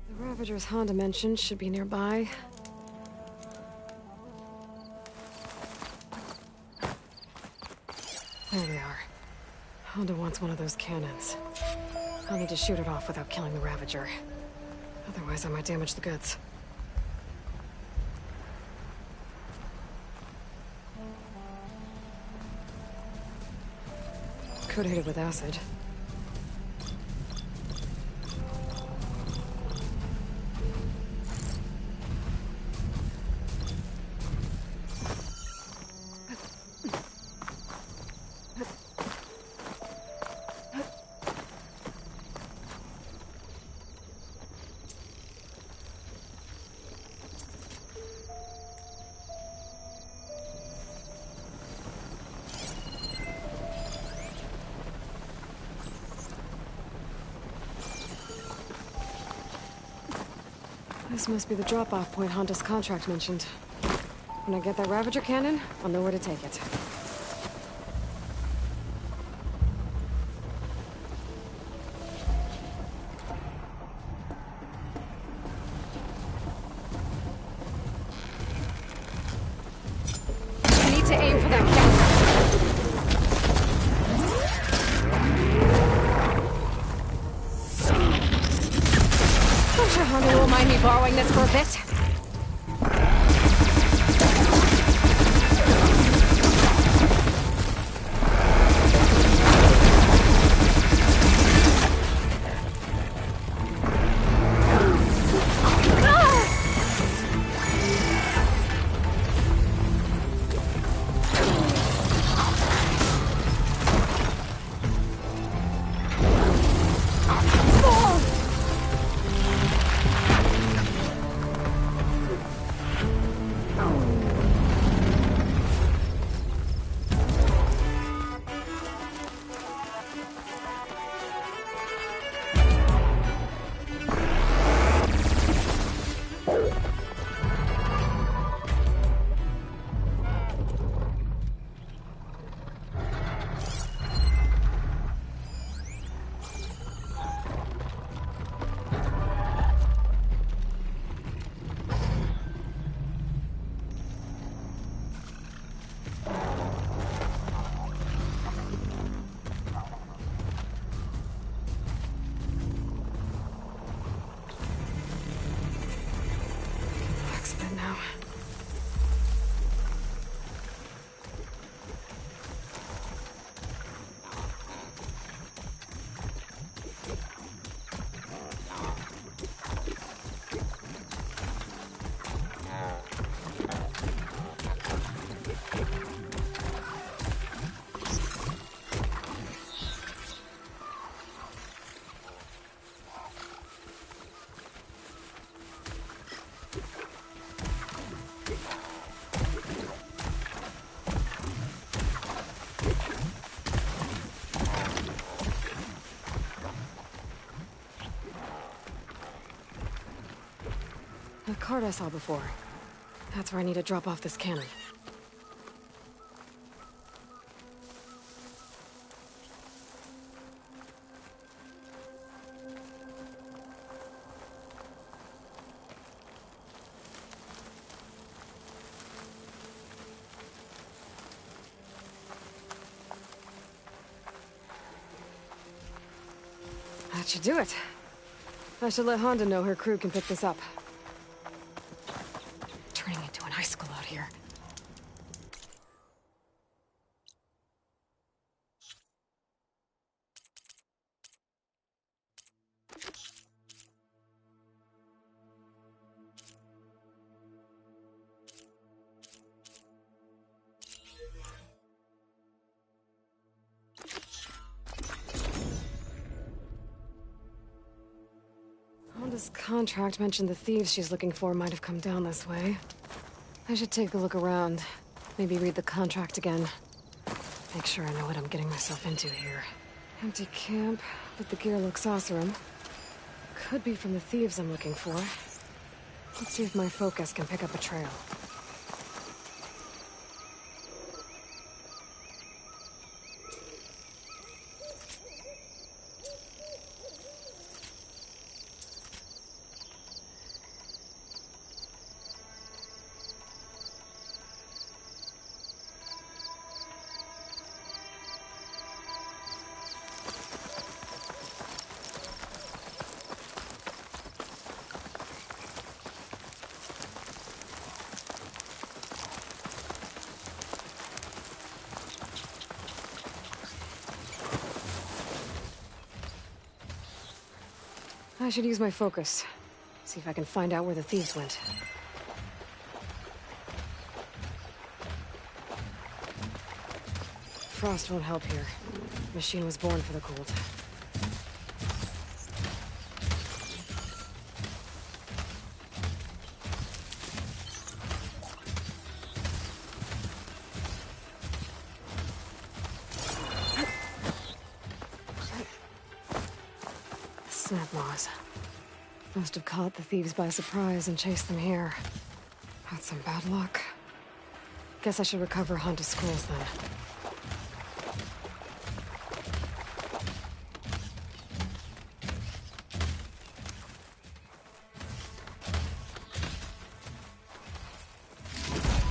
The Ravagers Honda mentioned should be nearby. There they are. Honda wants one of those cannons. I'll need to shoot it off without killing the Ravager. Otherwise, I might damage the goods. Could hit it with acid. This must be the drop-off point Honda's contract mentioned. When I get that Ravager cannon, I'll know where to take it. I need to aim for that cannon. I'm sure Honda won't mind me borrowing this for a bit. The cart I saw before. That's where I need to drop off this cannon. That should do it. I should let Honda know her crew can pick this up. Turning into an icicle out here. Honda's contract mentioned the thieves she's looking for might have come down this way. I should take a look around. Maybe read the contract again. Make sure I know what I'm getting myself into here. Empty camp, but the gear looks awesome. Could be from the thieves I'm looking for. Let's see if my focus can pick up a trail. I should use my focus. See if I can find out where the thieves went. Frost won't help here. Machine was born for the cold. Snap moss. Must have caught the thieves by surprise and chased them here. Had some bad luck. Guess I should recover Honda's scrolls then.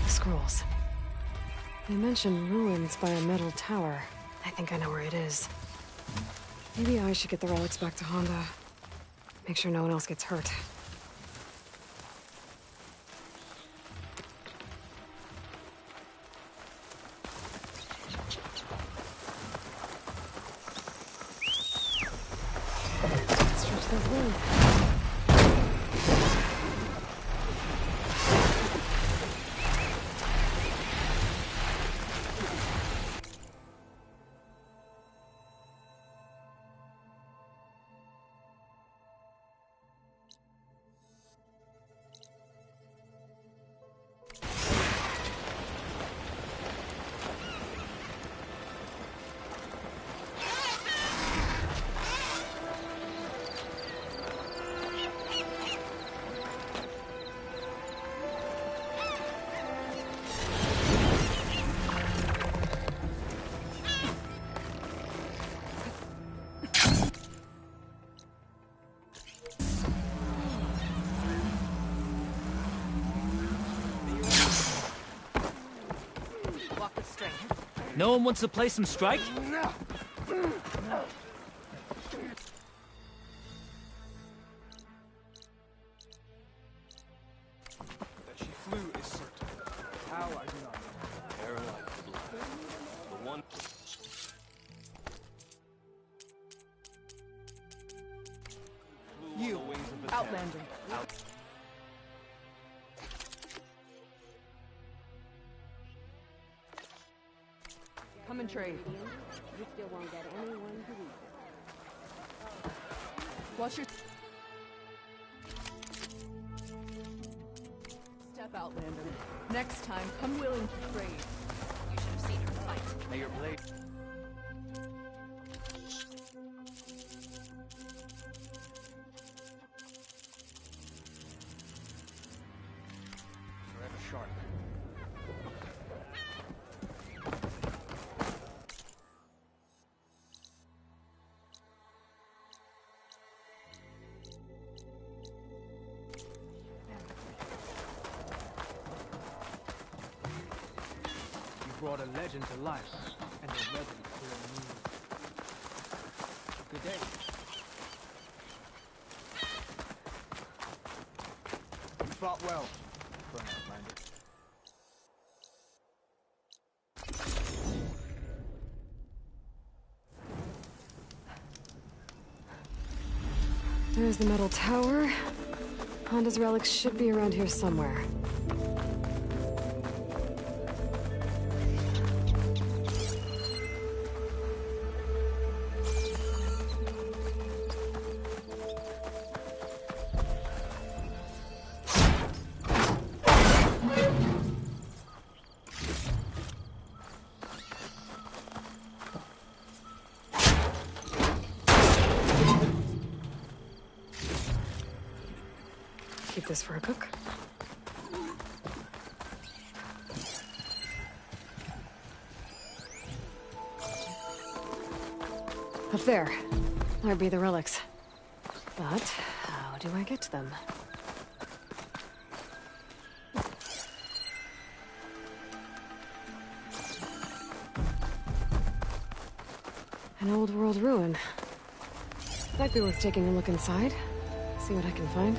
Scrolls. They mention ruins by a metal tower. I think I know where it is. Maybe I should get the relics back to Honda. Make sure no one else gets hurt. Stretch that wind. No one wants to play some strike? That she flew is certain. How, I do not know. Hair like blood. The one... You, Outlander. Come and trade. You still won't get anyone to read it. Watch your step, Outlander. Next time, come willing to trade. You should have seen her fight. May your blade... brought a legend to life, and a legend for a new. Good day. You fought well for an Outlander. There's the metal tower. Honda's relics should be around here somewhere. Keep this for a cook. Up there. Might be the relics. But how do I get to them? An old world ruin. Might be worth taking a look inside. See what I can find.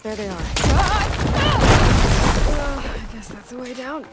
There they are. I guess that's the way down.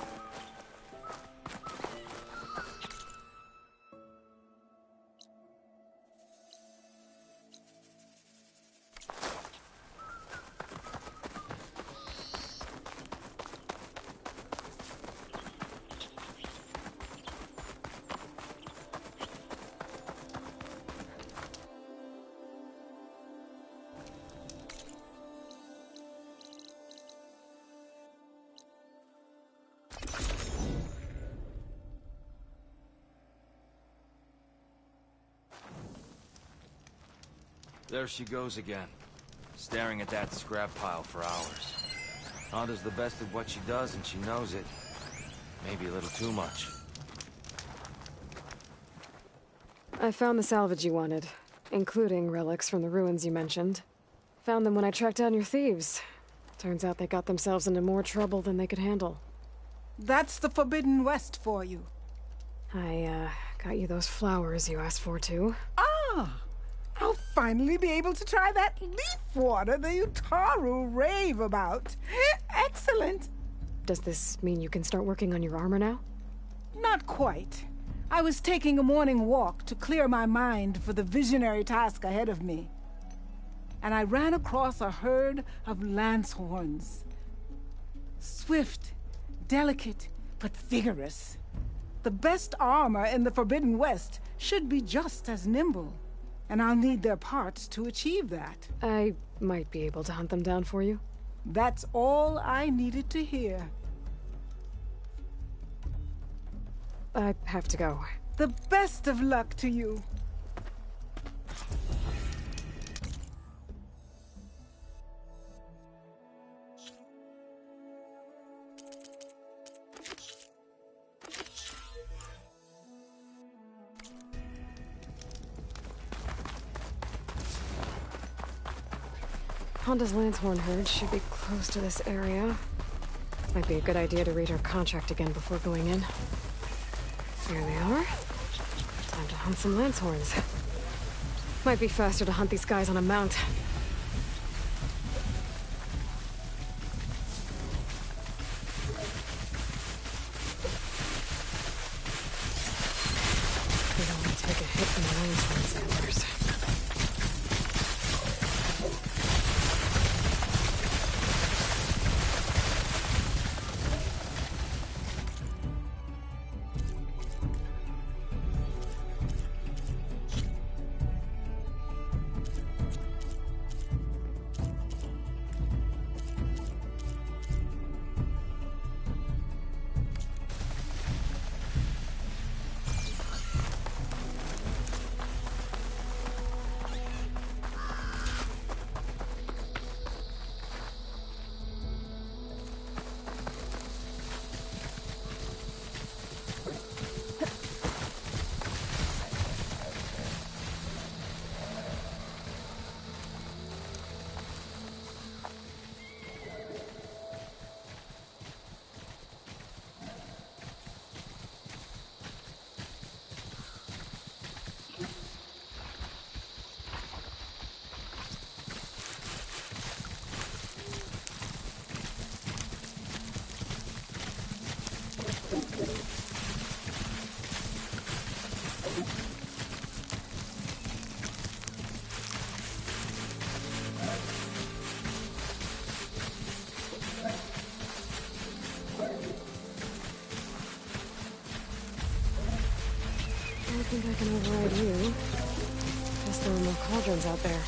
There she goes again, staring at that scrap pile for hours. Honda's the best at what she does, and she knows it. Maybe a little too much. I found the salvage you wanted, including relics from the ruins you mentioned. Found them when I tracked down your thieves. Turns out they got themselves into more trouble than they could handle. That's the Forbidden West for you. I, got you those flowers you asked for, too. Ah! I'll finally be able to try that leaf water the Utaru rave about. Excellent! Does this mean you can start working on your armor now? Not quite. I was taking a morning walk to clear my mind for the visionary task ahead of me. And I ran across a herd of lancehorns. Swift, delicate, but vigorous. The best armor in the Forbidden West should be just as nimble. And I'll need their parts to achieve that. I might be able to hunt them down for you. That's all I needed to hear. I have to go. The best of luck to you. Honda's Lancehorn herd should be close to this area. Might be a good idea to read her contract again before going in. Here they are. Time to hunt some Lancehorns. Might be faster to hunt these guys on a mount. We don't want to take a hit from the range antlers. I think I can override you. Guess there are more cauldrons out there.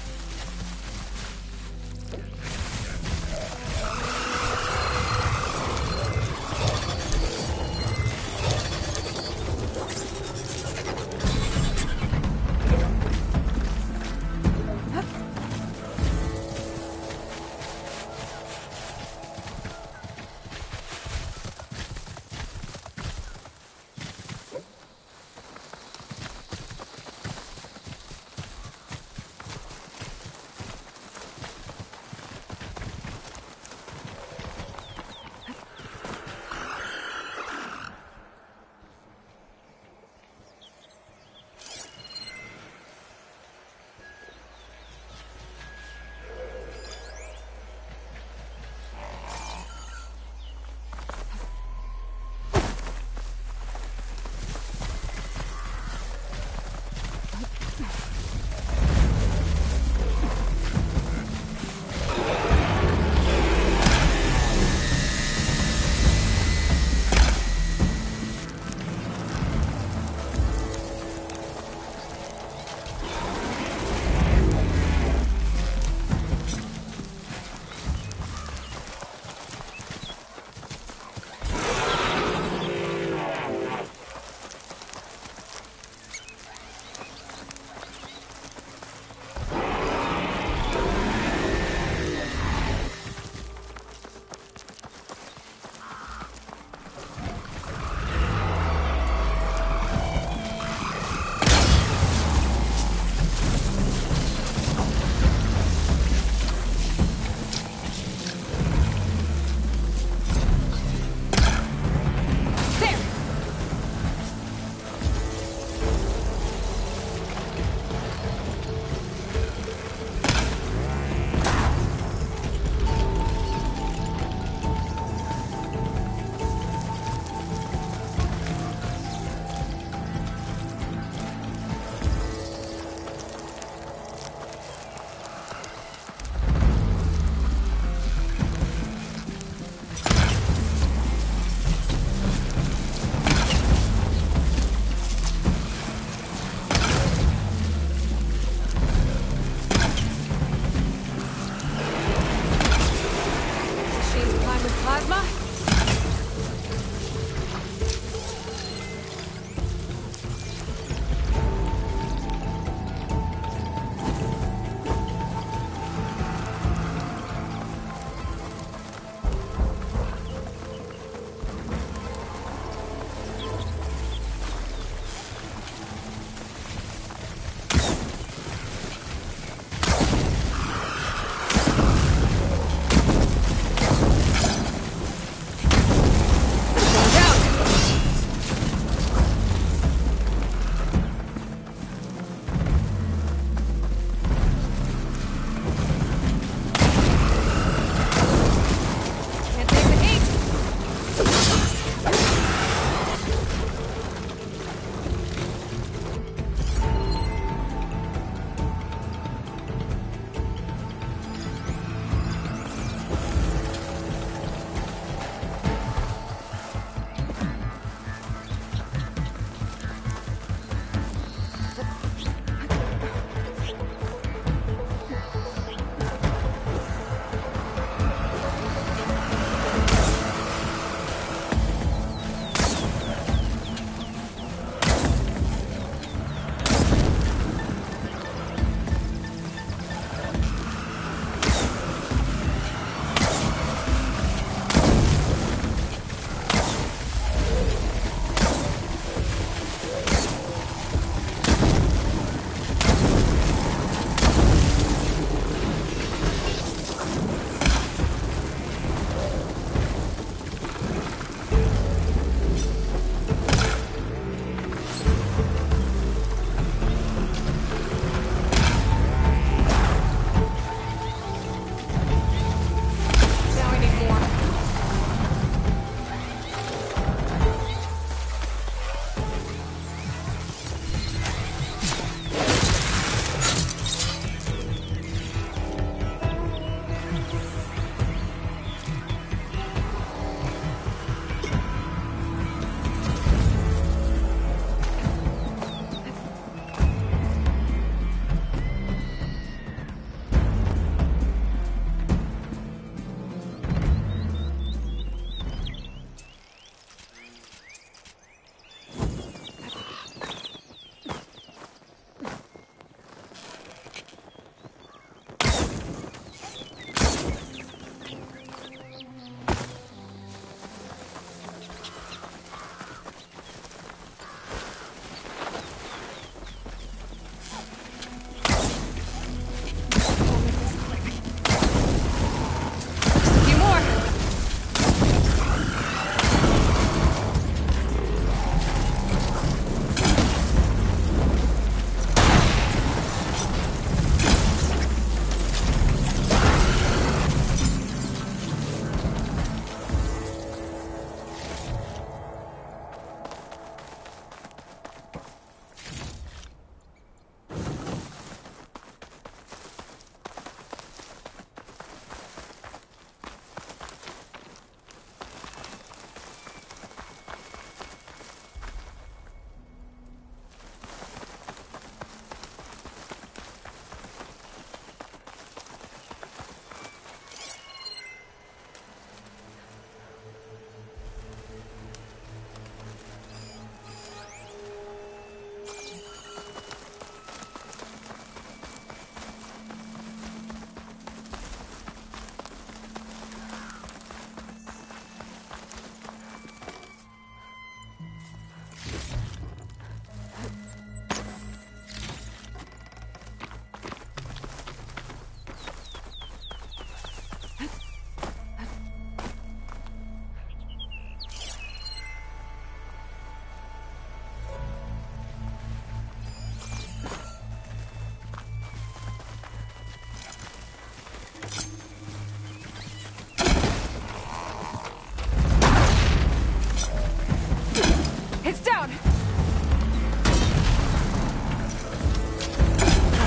It's down!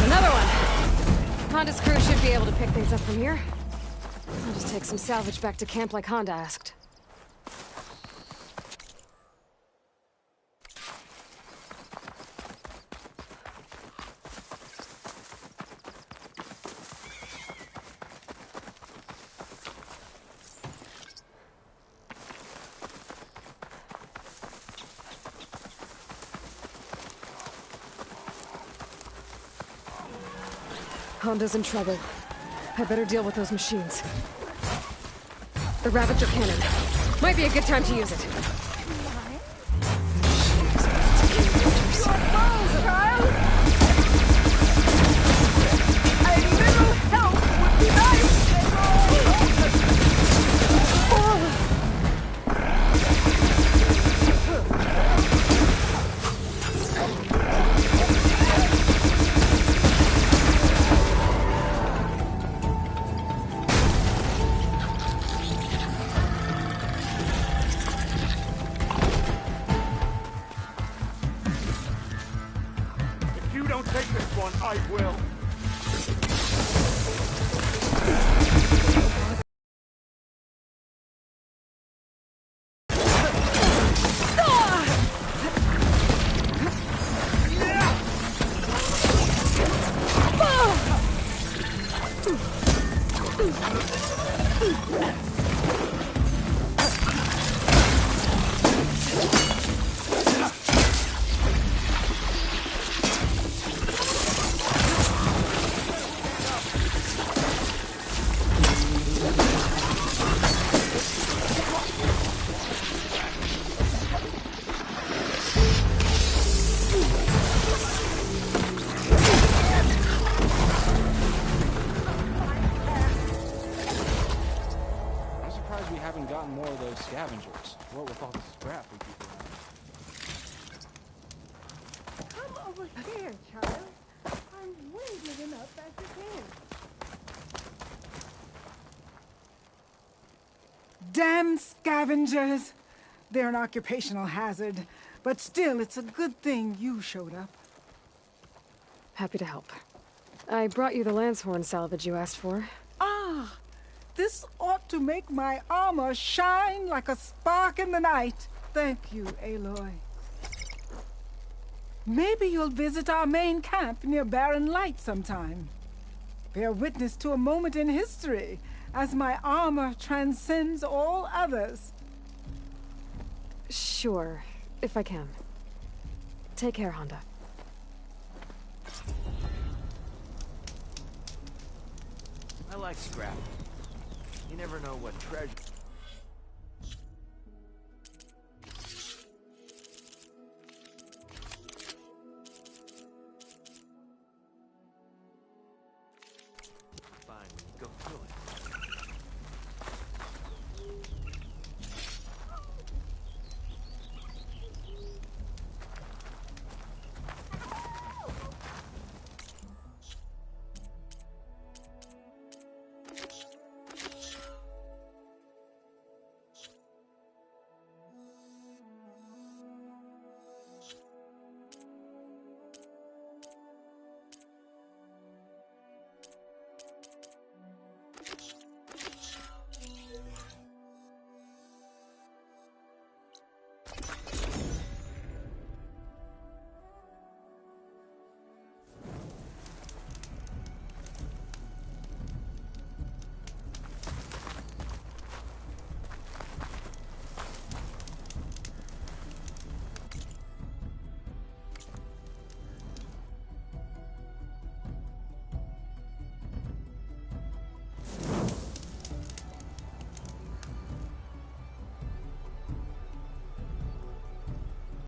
Another one! Honda's crew should be able to pick things up from here. I'll just take some salvage back to camp like Honda asked. Honda's in trouble. I better deal with those machines. The Ravager cannon. Might be a good time to use it. I will. More of those scavengers. What with all the scrap we keep around. Come over here, child. I'm winded enough as you can. Damn scavengers! They're an occupational hazard, but still, it's a good thing you showed up. Happy to help. I brought you the Lancehorn salvage you asked for. Ah! This ought to make my armor shine like a spark in the night. Thank you, Aloy. Maybe you'll visit our main camp near Barren Light sometime. Bear witness to a moment in history as my armor transcends all others. Sure, if I can. Take care, Honda. I like scrap. You never know what treasure...